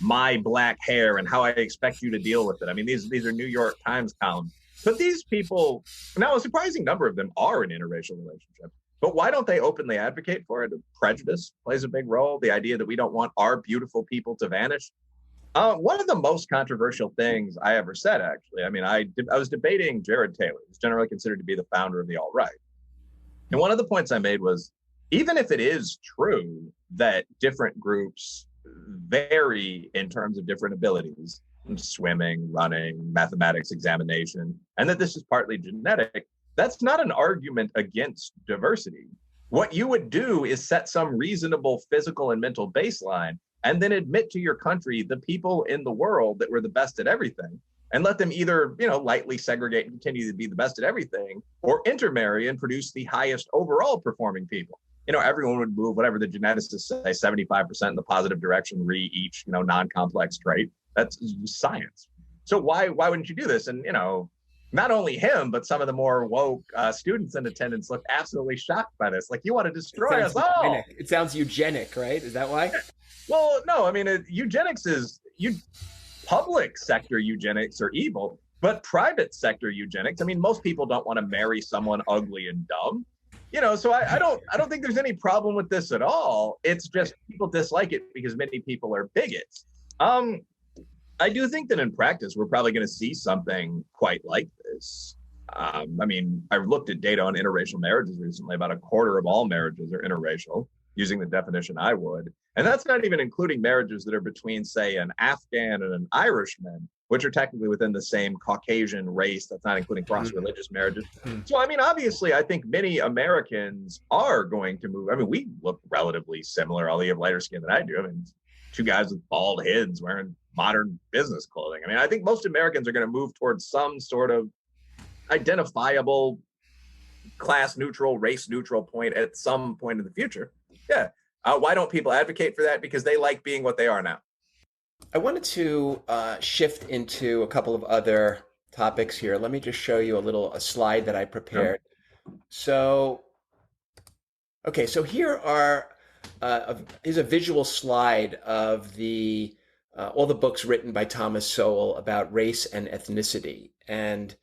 my black hair and how I expect you to deal with it. I mean, these are New York Times columns. But these people, now a surprising number of them are in interracial relationships. But why don't they openly advocate for it? Prejudice plays a big role. The idea that we don't want our beautiful people to vanish. One of the most controversial things I ever said, actually, I mean, I was debating Jared Taylor, who's generally considered to be the founder of the alt-right. And one of the points I made was, even if it is true that different groups vary in terms of different abilities, swimming, running, mathematics examination, and that this is partly genetic, that's not an argument against diversity. What you would do is set some reasonable physical and mental baseline and then admit to your country the people in the world that were the best at everything, and let them either, lightly segregate and continue to be the best at everything, or intermarry and produce the highest overall performing people. Everyone would move, whatever the geneticists say, 75% in the positive direction, each, non-complex trait. That's science. So why wouldn't you do this? And, not only him, but some of the more woke students in attendance looked absolutely shocked by this. Like, you want to destroy us all. It sounds eugenic, right? Is that why? Well, no, I mean, eugenics is public sector eugenics are evil, but private sector eugenics, I mean, most people don't want to marry someone ugly and dumb. So I don't think there's any problem with this at all. It's just people dislike it because many people are bigots. I do think that in practice, we're probably going to see something quite like this. I mean, I looked at data on interracial marriages recently. About a quarter of all marriages are interracial, using the definition I would. And that's not even including marriages that are between, say, an Afghan and an Irishman, which are technically within the same Caucasian race. That's not including cross-religious marriages. So, I mean, obviously, I think many Americans are going to move. I mean, we look relatively similar, although you have lighter skin than I do. I mean, two guys with bald heads wearing modern business clothing. I mean, I think most Americans are going to move towards some sort of identifiable class-neutral, race-neutral point at some point in the future. Yeah. Why don't people advocate for that? Because they like being what they are now. I wanted to shift into a couple of other topics here. Let me just show you a slide that I prepared. So here is a visual slide of all the books written by Thomas Sowell about race and ethnicity. And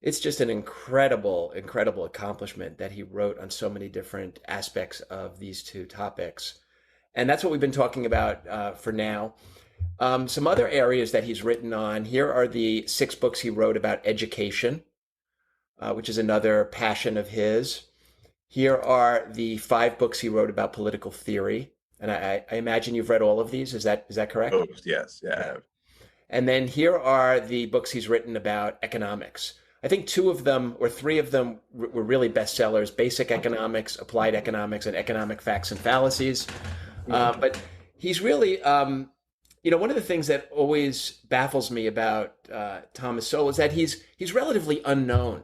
it's just an incredible, incredible accomplishment that he wrote on so many different aspects of these two topics. And that's what we've been talking about for now. Some other areas that he's written on, here are the 6 books he wrote about education, which is another passion of his. Here are the 5 books he wrote about political theory. And I imagine you've read all of these. Is that correct? Oh, yes. Yeah, I have. And then here are the books he's written about economics. I think 2 of them or 3 of them were really bestsellers: Basic Economics, Applied Economics, and Economic Facts and Fallacies. But he's really, one of the things that always baffles me about Thomas Sowell is that he's relatively unknown,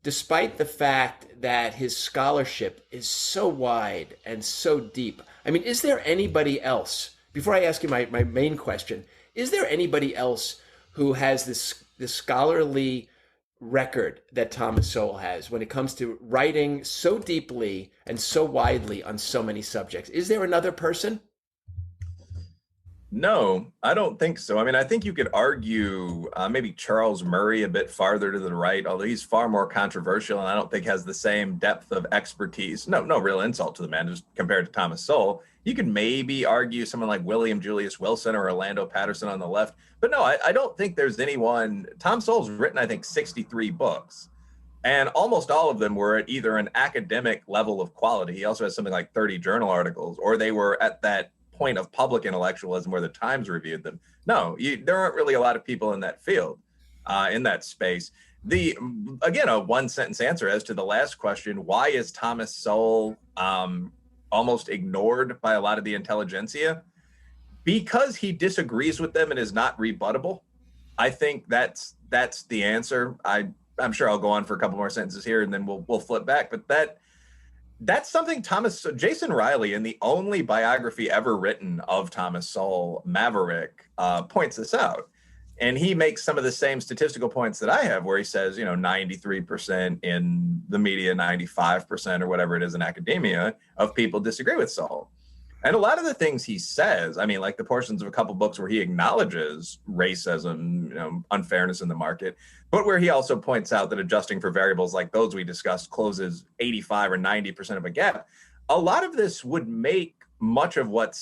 despite the fact that his scholarship is so wide and so deep. I mean, is there anybody else, before I ask you my main question, is there anybody else who has this scholarly record that Thomas Sowell has when it comes to writing so deeply and so widely on so many subjects? Is there another person? No, I don't think so. I mean, I think you could argue maybe Charles Murray a bit farther to the right, although he's far more controversial and I don't think has the same depth of expertise. No, no real insult to the man, just compared to Thomas Sowell. You could maybe argue someone like William Julius Wilson or Orlando Patterson on the left. But no, I don't think there's anyone. Tom Sowell's written, I think, 63 books. And almost all of them were at either an academic level of quality. He also has something like 30 journal articles, or they were at that point of public intellectualism where the Times reviewed them. No, there aren't really a lot of people in that field, in that space. Again, a one sentence answer as to the last question: why is Thomas Sowell almost ignored by a lot of the intelligentsia? Because he disagrees with them and is not rebuttable. I think that's the answer. I'm sure I'll go on for a couple more sentences here and then we'll flip back. But that's something Jason Reilly, in the only biography ever written of Thomas Sowell, Maverick, points this out. And he makes some of the same statistical points that I have, where he says, 93% in the media, 95% or whatever it is in academia of people disagree with Sowell. And a lot of the things he says, I mean, like the portions of a couple books where he acknowledges racism, unfairness in the market, but where he also points out that adjusting for variables like those we discussed closes 85 or 90% of a gap. A lot of this would make much of what's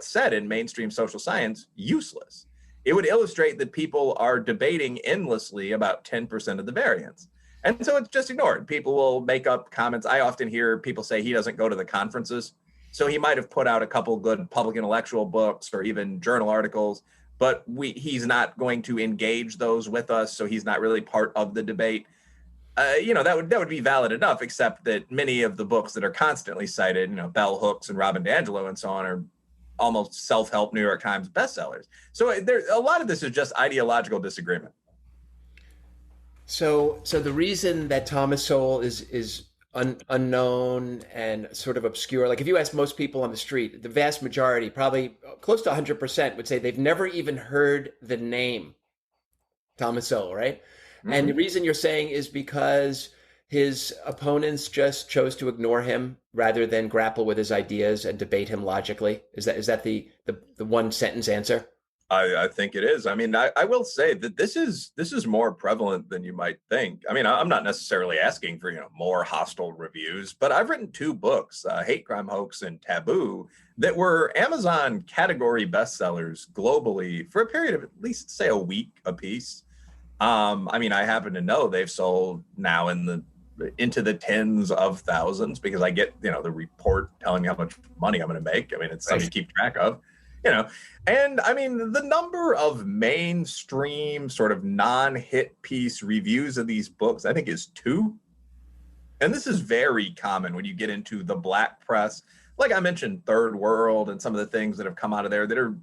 said in mainstream social science useless. It would illustrate that people are debating endlessly about 10% of the variance. And so it's just ignored. People will make up comments. I often hear people say he doesn't go to the conferences. So he might have put out a couple good public intellectual books or even journal articles, but he's not going to engage those with us. So he's not really part of the debate. That would be valid enough, except that many of the books that are constantly cited, Bell Hooks and Robin DiAngelo and so on, are almost self-help New York Times bestsellers. So a lot of this is just ideological disagreement. So the reason that Thomas Sowell is unknown and sort of obscure, like if you ask most people on the street, the vast majority, probably close to 100%, would say they've never even heard the name Thomas Sowell, right? Mm-hmm. And the reason you're saying is because his opponents just chose to ignore him rather than grapple with his ideas and debate him logically. Is that the one sentence answer? I think it is. I mean, I will say that this is more prevalent than you might think. I mean, I'm not necessarily asking for more hostile reviews, but I've written 2 books, Hate Crime, Hoax, and Taboo, that were Amazon category bestsellers globally for a period of at least, say, a week apiece. I mean, I happen to know they've sold now into the tens of thousands because I get the report telling me how much money I'm going to make. I mean, it's something to keep track of. And I mean, the number of mainstream sort of non-hit piece reviews of these books, I think, is 2. And this is very common when you get into the black press. Like I mentioned, Third World and some of the things that have come out of there that are,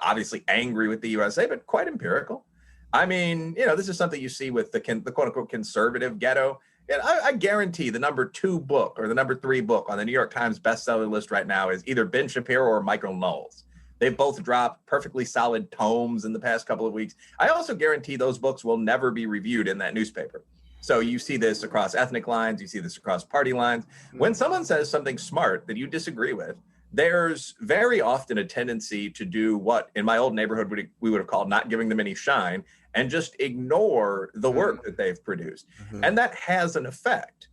obviously angry with the USA, but quite empirical. I mean, this is something you see with the quote unquote conservative ghetto. And I guarantee the number 2 book or the number 3 book on the New York Times bestseller list right now is either Ben Shapiro or Michael Knowles. They've both dropped perfectly solid tomes in the past couple of weeks. I also guarantee those books will never be reviewed in that newspaper. So you see this across ethnic lines, you see this across party lines. When someone says something smart that you disagree with, there's very often a tendency to do what in my old neighborhood we would have called not giving them any shine and just ignore the work that they've produced. Mm-hmm. And that has an effect.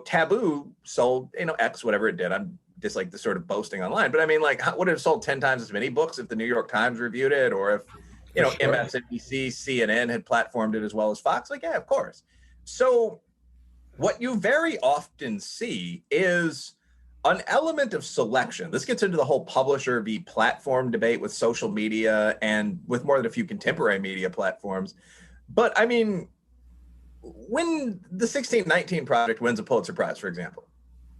Taboo sold, X, whatever it did. I'm just like the sort of boasting online, but I mean, like, would it have sold 10 times as many books if the New York Times reviewed it, or if, MSNBC, CNN had platformed it as well as Fox? Like, yeah, of course. So what you very often see is an element of selection. This gets into the whole publisher v. platform debate with social media and with more than a few contemporary media platforms. But I mean, when the 1619 Project wins a Pulitzer Prize, for example,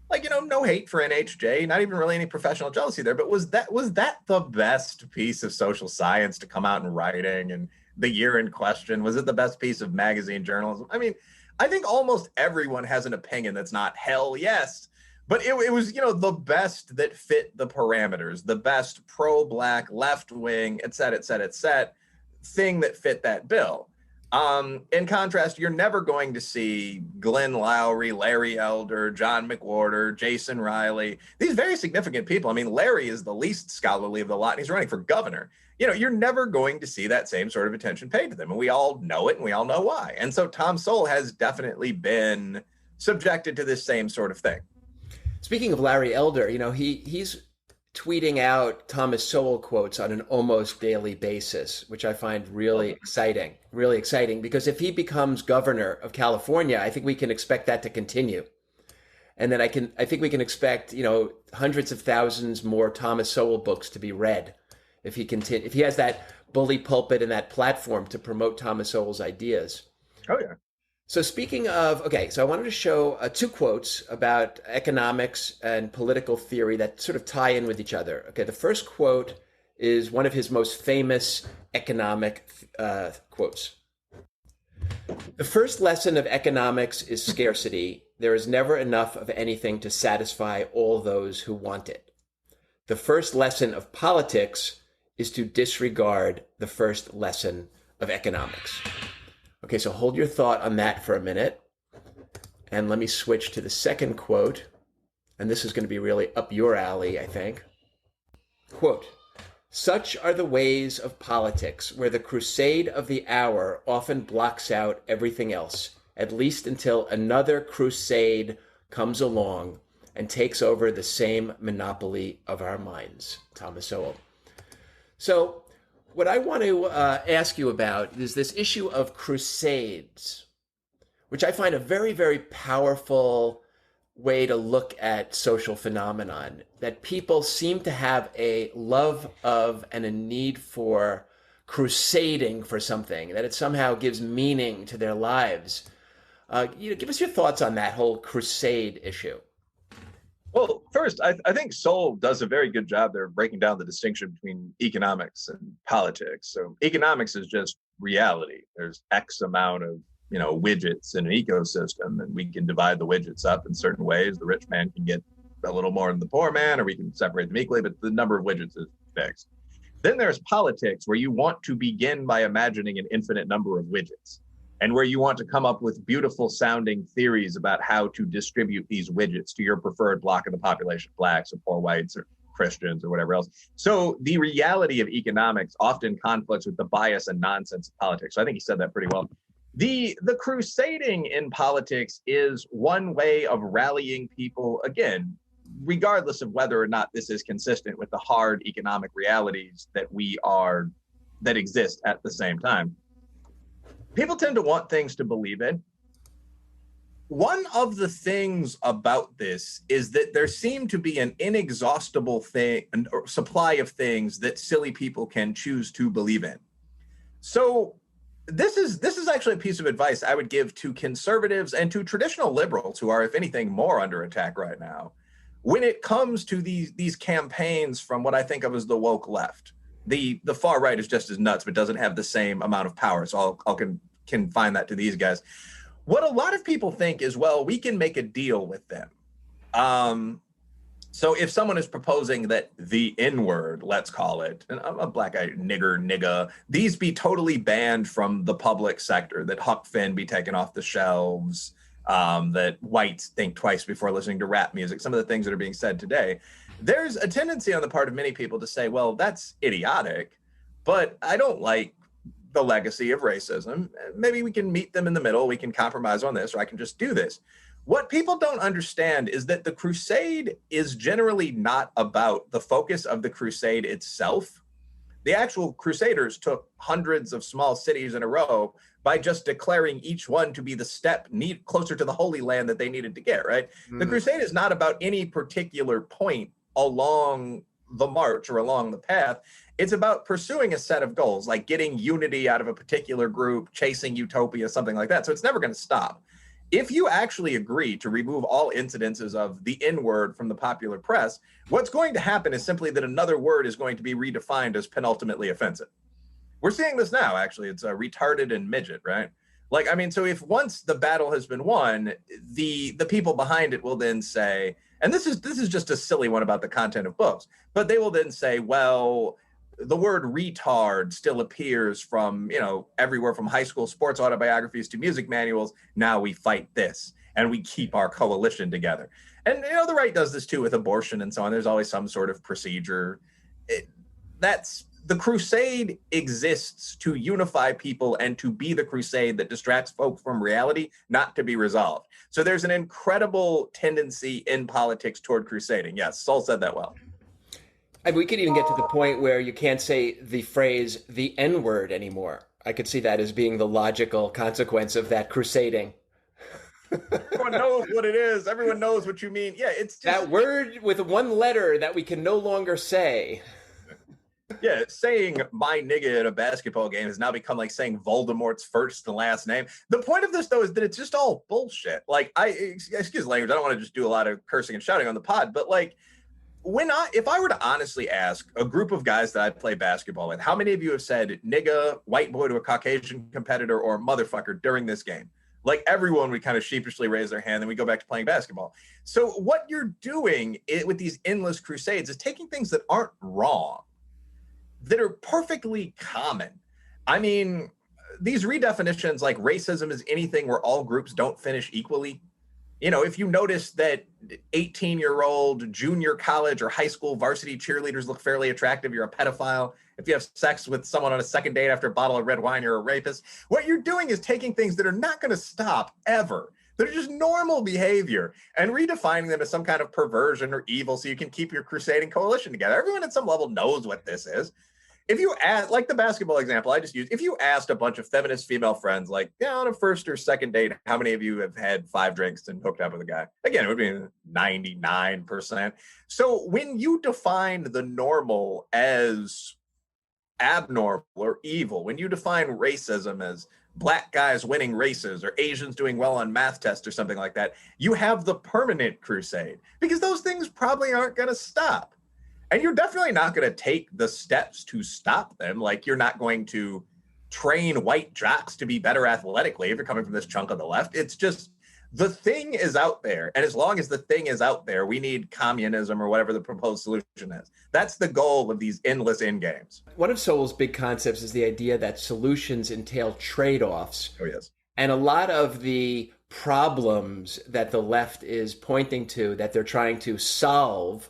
like, no hate for NHJ, not even really any professional jealousy there, but was that the best piece of social science to come out in writing and the year in question? Was it the best piece of magazine journalism? I mean, I think almost everyone has an opinion that's not hell yes, but it was, the best that fit the parameters, the best pro-black, left-wing, et cetera, thing that fit that bill. In contrast, you're never going to see Glenn Lowry, Larry Elder, John McWhorter, Jason Riley, these very significant people. I mean, Larry is the least scholarly of the lot, and he's running for governor. You know, you're never going to see that same sort of attention paid to them, and we all know it, and we all know why. And so Tom Sowell has definitely been subjected to this same sort of thing. Speaking of Larry Elder, you know, he's tweeting out Thomas Sowell quotes on an almost daily basis, which I find really exciting, because if he becomes governor of California, I think we can expect that to continue. And then I think we can expect, you know, hundreds of thousands more Thomas Sowell books to be read if he has that bully pulpit and that platform to promote Thomas Sowell's ideas. Oh yeah. So speaking of, so I wanted to show two quotes about economics and political theory that sort of tie in with each other. Okay, the first quote is one of his most famous economic quotes. The first lesson of economics is scarcity. There is never enough of anything to satisfy all those who want it. The first lesson of politics is to disregard the first lesson of economics. Okay, so hold your thought on that for a minute. And let me switch to the second quote. And this is going to be really up your alley, I think. Quote, "Such are the ways of politics, where the crusade of the hour often blocks out everything else, at least until another crusade comes along and takes over the same monopoly of our minds." Thomas Sowell. So, what I want to ask you about is this issue of crusades, which I find a very, very powerful way to look at social phenomenon, that people seem to have a love of and a need for crusading for something, that it somehow gives meaning to their lives. Give us your thoughts on that whole crusade issue. Well, first, I think Sowell does a very good job there of breaking down the distinction between economics and politics. So economics is just reality. There's X amount of, you know, widgets in an ecosystem, and we can divide the widgets up in certain ways. The rich man can get a little more than the poor man, or we can separate them equally, but the number of widgets is fixed. Then there's politics, where you want to begin by imagining an infinite number of widgets, and where you want to come up with beautiful sounding theories about how to distribute these widgets to your preferred block of the population, blacks or poor whites or Christians or whatever else. So the reality of economics often conflicts with the bias and nonsense of politics. So I think he said that pretty well. The crusading in politics is one way of rallying people, again, regardless of whether or not this is consistent with the hard economic realities that exist at the same time. People tend to want things to believe in. One of the things about this is that there seem to be an inexhaustible supply of things that silly people can choose to believe in. So this is actually a piece of advice I would give to conservatives and to traditional liberals, who are, if anything, more under attack right now, when it comes to these campaigns from what I think of as the woke left. The far right is just as nuts, but doesn't have the same amount of power. So I'll confine that to these guys. What a lot of people think is, well, we can make a deal with them. So if someone is proposing that the N-word, let's call it, and I'm a black guy, nigga, these be totally banned from the public sector, that Huck Finn be taken off the shelves, that whites think twice before listening to rap music, some of the things that are being said today. There's a tendency on the part of many people to say, well, that's idiotic, but I don't like the legacy of racism. Maybe we can meet them in the middle. We can compromise on this, or I can just do this. What people don't understand is that the crusade is generally not about the focus of the crusade itself. The actual crusaders took hundreds of small cities in a row by just declaring each one to be the step closer to the Holy Land that they needed to get, right? The crusade is not about any particular point along the march or along the path. It's about pursuing a set of goals, like getting unity out of a particular group, chasing utopia, something like that. So it's never going to stop. If you actually agree to remove all incidences of the N-word from the popular press, what's going to happen is simply that another word is going to be redefined as penultimately offensive. We're seeing this now, actually. It's retarded and midget, right? Like, I mean, so if once the battle has been won, the people behind it will then say, and this is just a silly one about the content of books, but they will then say, well, the word retard still appears from, everywhere from high school sports autobiographies to music manuals. Now we fight this and we keep our coalition together. And, the right does this too with abortion and so on. There's always some sort of procedure. The crusade exists to unify people and to be the crusade that distracts folk from reality, not to be resolved. So there's an incredible tendency in politics toward crusading. Yes, Sowell said that well. And we could even get to the point where you can't say the phrase the N-word anymore. I could see that as being the logical consequence of that crusading. Everyone knows what it is. Everyone knows what you mean. Yeah, it's just that word with one letter that we can no longer say. Yeah, saying my nigga at a basketball game has now become like saying Voldemort's first and last name. The point of this, though, is that it's just all bullshit. Like, excuse language, I don't want to just do a lot of cursing and shouting on the pod, but like, if I were to honestly ask a group of guys that I play basketball with, how many of you have said nigga, white boy to a Caucasian competitor, or motherfucker during this game? Like, everyone would kind of sheepishly raise their hand, and we go back to playing basketball. So what you're doing with these endless crusades is taking things that aren't wrong, that are perfectly common. I mean, these redefinitions, like racism is anything where all groups don't finish equally. If you notice that 18-year-old junior college or high school varsity cheerleaders look fairly attractive, you're a pedophile. If you have sex with someone on a second date after a bottle of red wine, you're a rapist. What you're doing is taking things that are not going to stop ever, that are just normal behavior, and redefining them as some kind of perversion or evil so you can keep your crusading coalition together. Everyone at some level knows what this is. If you ask, like the basketball example I just used, if you asked a bunch of feminist female friends, like, on a first or second date, how many of you have had 5 drinks and hooked up with a guy? Again, it would be 99%. So when you define the normal as abnormal or evil, when you define racism as black guys winning races or Asians doing well on math tests or something like that, you have the permanent crusade, because those things probably aren't going to stop. And you're definitely not going to take the steps to stop them. Like, you're not going to train white jocks to be better athletically if you're coming from this chunk of the left. It's just, the thing is out there. And as long as the thing is out there, we need communism or whatever the proposed solution is. That's the goal of these endless end games. One of Sowell's big concepts is the idea that solutions entail trade-offs. Oh, yes. And a lot of the problems that the left is pointing to, that they're trying to solve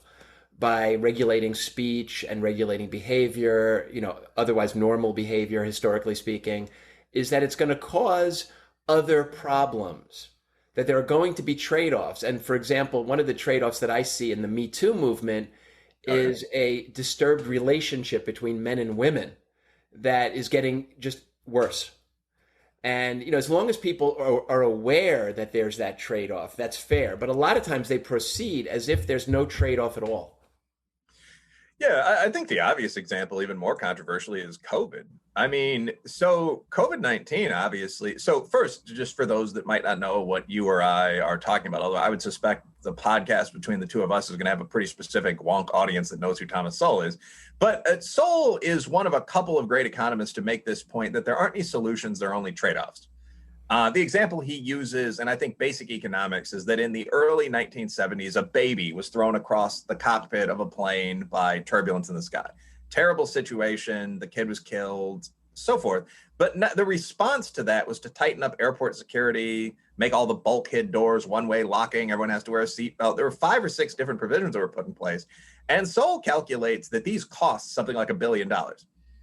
by regulating speech and regulating behavior, otherwise normal behavior, historically speaking, is that it's going to cause other problems, that there are going to be trade-offs. And for example, one of the trade-offs that I see in the Me Too movement is a disturbed relationship between men and women that is getting just worse. And, as long as people are aware that there's that trade-off, that's fair. But a lot of times they proceed as if there's no trade-off at all. Yeah, I think the obvious example, even more controversially, is COVID. I mean, so COVID-19, obviously. So first, just for those that might not know what you or I are talking about, although I would suspect the podcast between the two of us is going to have a pretty specific wonk audience that knows who Thomas Sowell is. But Sowell is one of a couple of great economists to make this point, that there aren't any solutions, there are only trade-offs. The example he uses, and I think basic economics, is that in the early 1970s, a baby was thrown across the cockpit of a plane by turbulence in the sky. Terrible situation. The kid was killed, so forth. But the response to that was to tighten up airport security, make all the bulkhead doors one-way locking. Everyone has to wear a seatbelt. There were 5 or 6 different provisions that were put in place. And Sowell calculates that these cost something like $1 billion,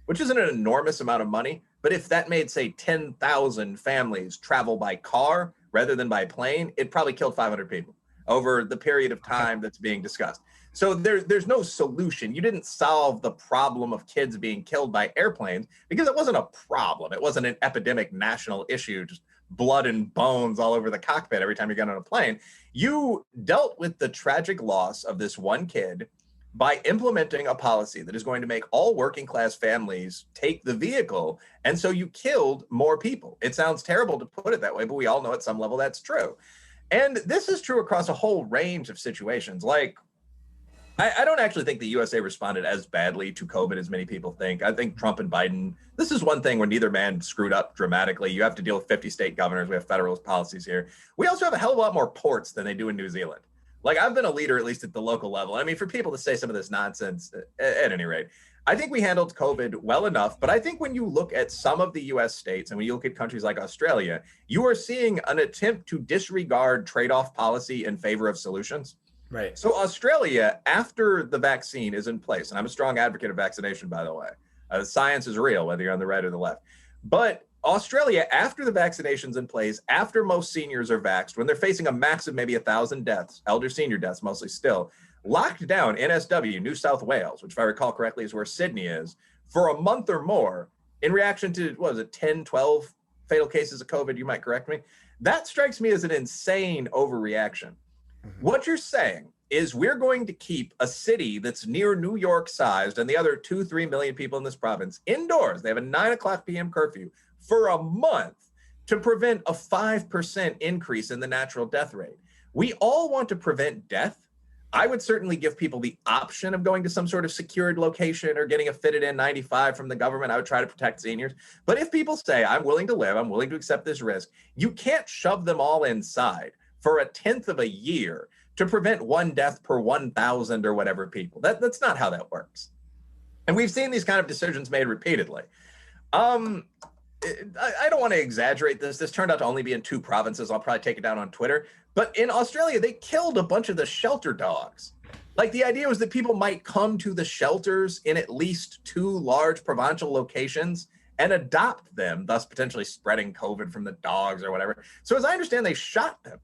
which isn't an enormous amount of money. But if that made, say, 10,000 families travel by car rather than by plane, it probably killed 500 people over the period of time that's being discussed. So there's no solution. You didn't solve the problem of kids being killed by airplanes, because it wasn't a problem. It wasn't an epidemic national issue, just blood and bones all over the cockpit every time you got on a plane. You dealt with the tragic loss of this one kid by implementing a policy that is going to make all working class families take the vehicle. And so you killed more people. It sounds terrible to put it that way, but we all know at some level that's true. And this is true across a whole range of situations. Like, I don't actually think the USA responded as badly to COVID as many people think. I think Trump and Biden, this is one thing where neither man screwed up dramatically. You have to deal with 50 state governors. We have federalist policies here. We also have a hell of a lot more ports than they do in New Zealand. Like, I've been a leader, at least at the local level. I mean, for people to say some of this nonsense, at any rate, I think we handled COVID well enough. But I think when you look at some of the US states and when you look at countries like Australia, you are seeing an attempt to disregard trade-off policy in favor of solutions. Right. So Australia, after the vaccine is in place, and I'm a strong advocate of vaccination, by the way, science is real, whether you're on the right or the left. But Australia, after the vaccination's in place, after most seniors are vaxxed, when they're facing a max of maybe 1,000 deaths, elder senior deaths mostly still, locked down NSW, New South Wales, which if I recall correctly is where Sydney is, for a month or more in reaction to, what was it, 10, 12 fatal cases of COVID, you might correct me. That strikes me as an insane overreaction. What you're saying is we're going to keep a city that's near New York sized and the other 2-3 million people in this province indoors. They have a 9:00 p.m. curfew for a month to prevent a 5% increase in the natural death rate. We all want to prevent death. I would certainly give people the option of going to some sort of secured location or getting a fitted in 95 from the government. I would try to protect seniors. But if people say, I'm willing to live, I'm willing to accept this risk, you can't shove them all inside for 1/10 of a year to prevent 1 death per 1,000 or whatever people. That's not how that works. And we've seen these kind of decisions made repeatedly. I don't want to exaggerate this. This turned out to only be in 2 provinces. I'll probably take it down on Twitter. But in Australia, they killed a bunch of the shelter dogs. Like, the idea was that people might come to the shelters in at least 2 large provincial locations and adopt them, thus potentially spreading COVID from the dogs or whatever. So as I understand, they shot them.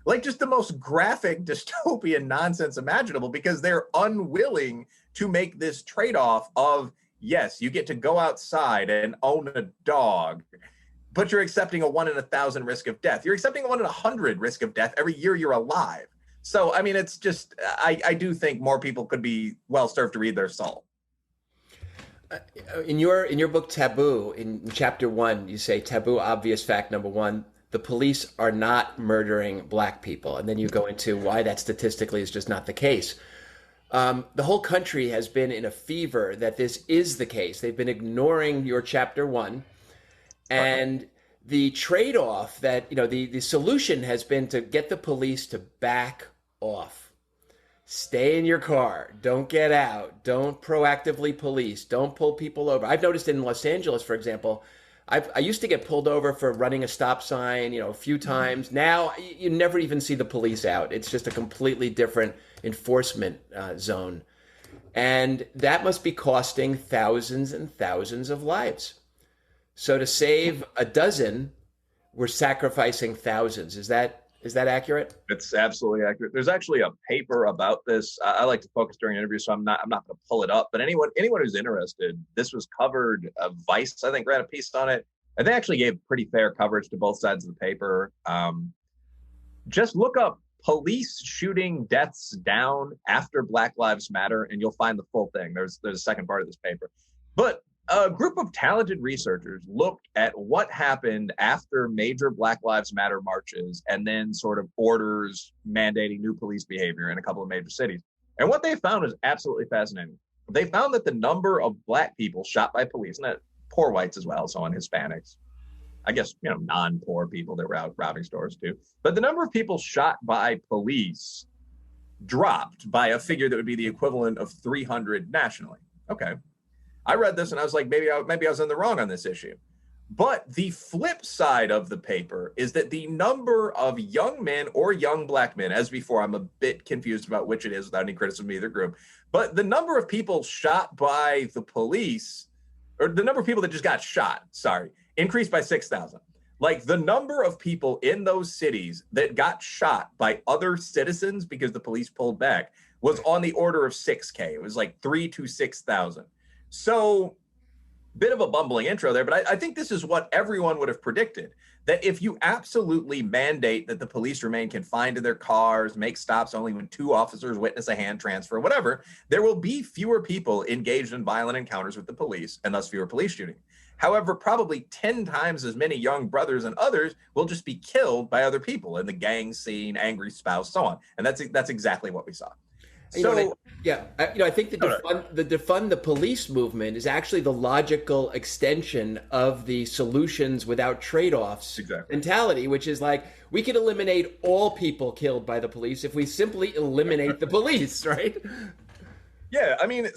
Like, just the most graphic dystopian nonsense imaginable, because they're unwilling to make this trade-off of, yes, you get to go outside and own a dog, but you're accepting a 1 in 1,000 risk of death. You're accepting a 1 in 100 risk of death every year you're alive. So, I mean, it's just, I do think more people could be well served to read their soul. In your book, Taboo, in chapter 1, you say, taboo, obvious fact number 1, the police are not murdering black people. And then you go into why that statistically is just not the case. The whole country has been in a fever that this is the case. They've been ignoring your chapter 1. And the trade-off that, the solution has been to get the police to back off. Stay in your car. Don't get out. Don't proactively police. Don't pull people over. I've noticed in Los Angeles, for example, I used to get pulled over for running a stop sign, a few times. Now you never even see the police out. It's just a completely different enforcement zone. And that must be costing thousands and thousands of lives. So to save a dozen, we're sacrificing thousands. Is that accurate? It's absolutely accurate. There's actually a paper about this. I like to focus during interviews, so I'm not going to pull it up. But anyone who's interested, this was covered. Vice, I think, ran a piece on it, and they actually gave pretty fair coverage to both sides of the paper. Just look up police shooting deaths down after Black Lives Matter, and you'll find the full thing. There's a second part of this paper, but a group of talented researchers looked at what happened after major Black Lives Matter marches and then sort of orders mandating new police behavior in a couple of major cities. And what they found was absolutely fascinating. They found that the number of black people shot by police, and that poor whites as well, so on Hispanics, I guess, non-poor people that were out robbing stores too, but the number of people shot by police dropped by a figure that would be the equivalent of 300 nationally. Okay. I read this and I was like, maybe I was in the wrong on this issue. But the flip side of the paper is that the number of young men or young black men, as before, I'm a bit confused about which it is without any criticism of either group, but the number of people shot by the police, or the number of people that just got shot, increased by 6,000. Like, the number of people in those cities that got shot by other citizens because the police pulled back was on the order of 6K. It was like 3,000 to 6,000. So, bit of a bumbling intro there, but I think this is what everyone would have predicted, that if you absolutely mandate that the police remain confined to their cars, make stops only when 2 officers witness a hand transfer, whatever, there will be fewer people engaged in violent encounters with the police and thus fewer police shootings. However, probably 10 times as many young brothers and others will just be killed by other people in the gang scene, angry spouse, so on. And that's exactly what we saw. So I think the defund the police movement is actually the logical extension of the solutions without trade-offs mentality, which is like, we could eliminate all people killed by the police if we simply eliminate the police, right? Yeah, I mean,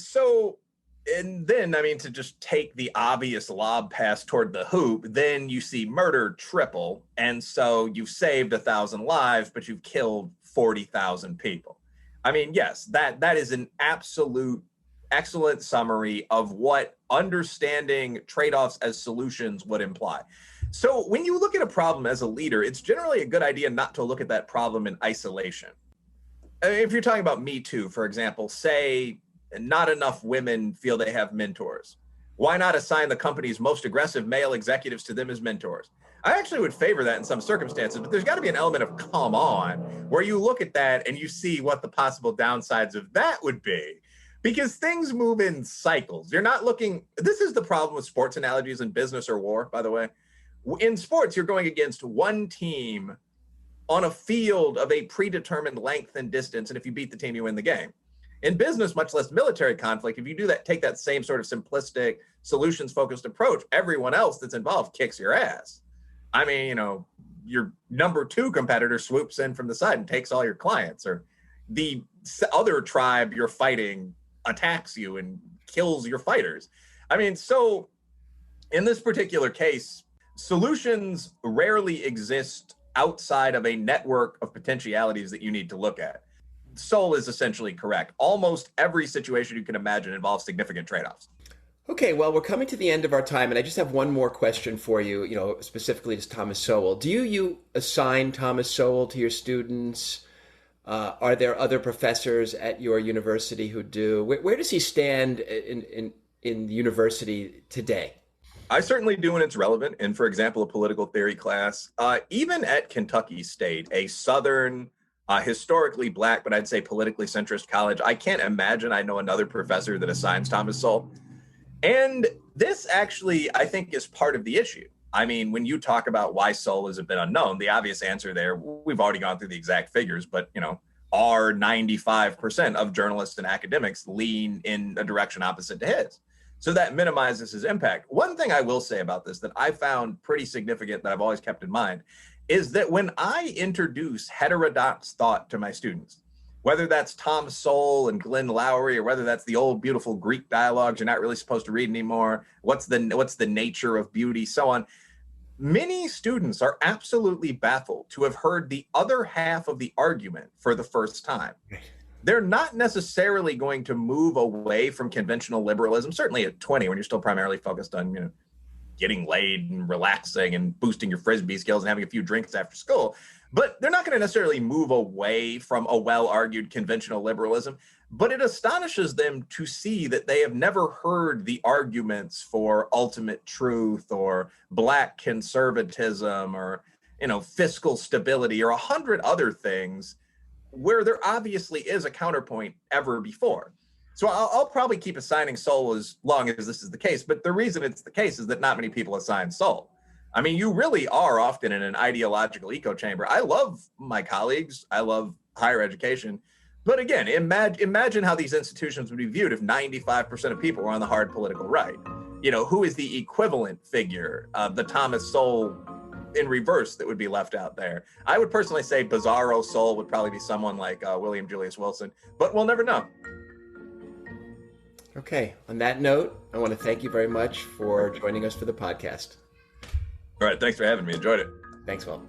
and then, to just take the obvious lob pass toward the hoop, then you see murder triple. And so you've saved 1,000 lives, but you've killed 40,000 people. I mean, yes, that is an absolute excellent summary of what understanding trade-offs as solutions would imply. So when you look at a problem as a leader, it's generally a good idea not to look at that problem in isolation. If you're talking about Me Too, for example, say not enough women feel they have mentors. Why not assign the company's most aggressive male executives to them as mentors? I actually would favor that in some circumstances, but there's got to be an element of come on, where you look at that and you see what the possible downsides of that would be, because things move in cycles. You're not looking, this is the problem with sports analogies in business or war, by the way. In sports, you're going against one team on a field of a predetermined length and distance, and if you beat the team, you win the game. In business, much less military conflict, if you do that, take that same sort of simplistic, solutions-focused approach, everyone else that's involved kicks your ass. I mean, your number 2 competitor swoops in from the side and takes all your clients, or the other tribe you're fighting attacks you and kills your fighters. I mean, so in this particular case, solutions rarely exist outside of a network of potentialities that you need to look at. Sowell is essentially correct. Almost every situation you can imagine involves significant trade-offs. Okay, well, we're coming to the end of our time, and I just have one more question for you, specifically to Thomas Sowell. Do you assign Thomas Sowell to your students? Are there other professors at your university who do? Where does he stand in the university today? I certainly do when it's relevant. In, for example, a political theory class. Even at Kentucky State, a Southern, historically Black, but I'd say politically centrist college, I can't imagine I know another professor that assigns Thomas Sowell. And this actually, I think, is part of the issue. I mean, when you talk about why Sowell has been unknown, the obvious answer there, we've already gone through the exact figures, but, are 95% of journalists and academics lean in a direction opposite to his. So that minimizes his impact. One thing I will say about this that I found pretty significant that I've always kept in mind is that when I introduce heterodox thought to my students, whether that's Tom Sowell and Glenn Lowry, or whether that's the old beautiful Greek dialogues you're not really supposed to read anymore, what's the nature of beauty, so on, many students are absolutely baffled to have heard the other half of the argument for the first time. They're not necessarily going to move away from conventional liberalism, certainly at 20, when you're still primarily focused on, getting laid and relaxing and boosting your Frisbee skills and having a few drinks after school. But they're not going to necessarily move away from a well-argued conventional liberalism. But it astonishes them to see that they have never heard the arguments for ultimate truth or Black conservatism or, fiscal stability or 100 other things where there obviously is a counterpoint ever before. So I'll probably keep assigning Sowell as long as this is the case. But the reason it's the case is that not many people assign Sowell. I mean, you really are often in an ideological echo chamber. I love my colleagues. I love higher education. But again, imagine how these institutions would be viewed if 95% of people were on the hard political right. Who is the equivalent figure, the Thomas Sowell in reverse that would be left out there? I would personally say Bizarro Sowell would probably be someone like William Julius Wilson, but we'll never know. Okay, on that note, I want to thank you very much for joining us for the podcast. All right, thanks for having me. Enjoyed it. Thanks, Will.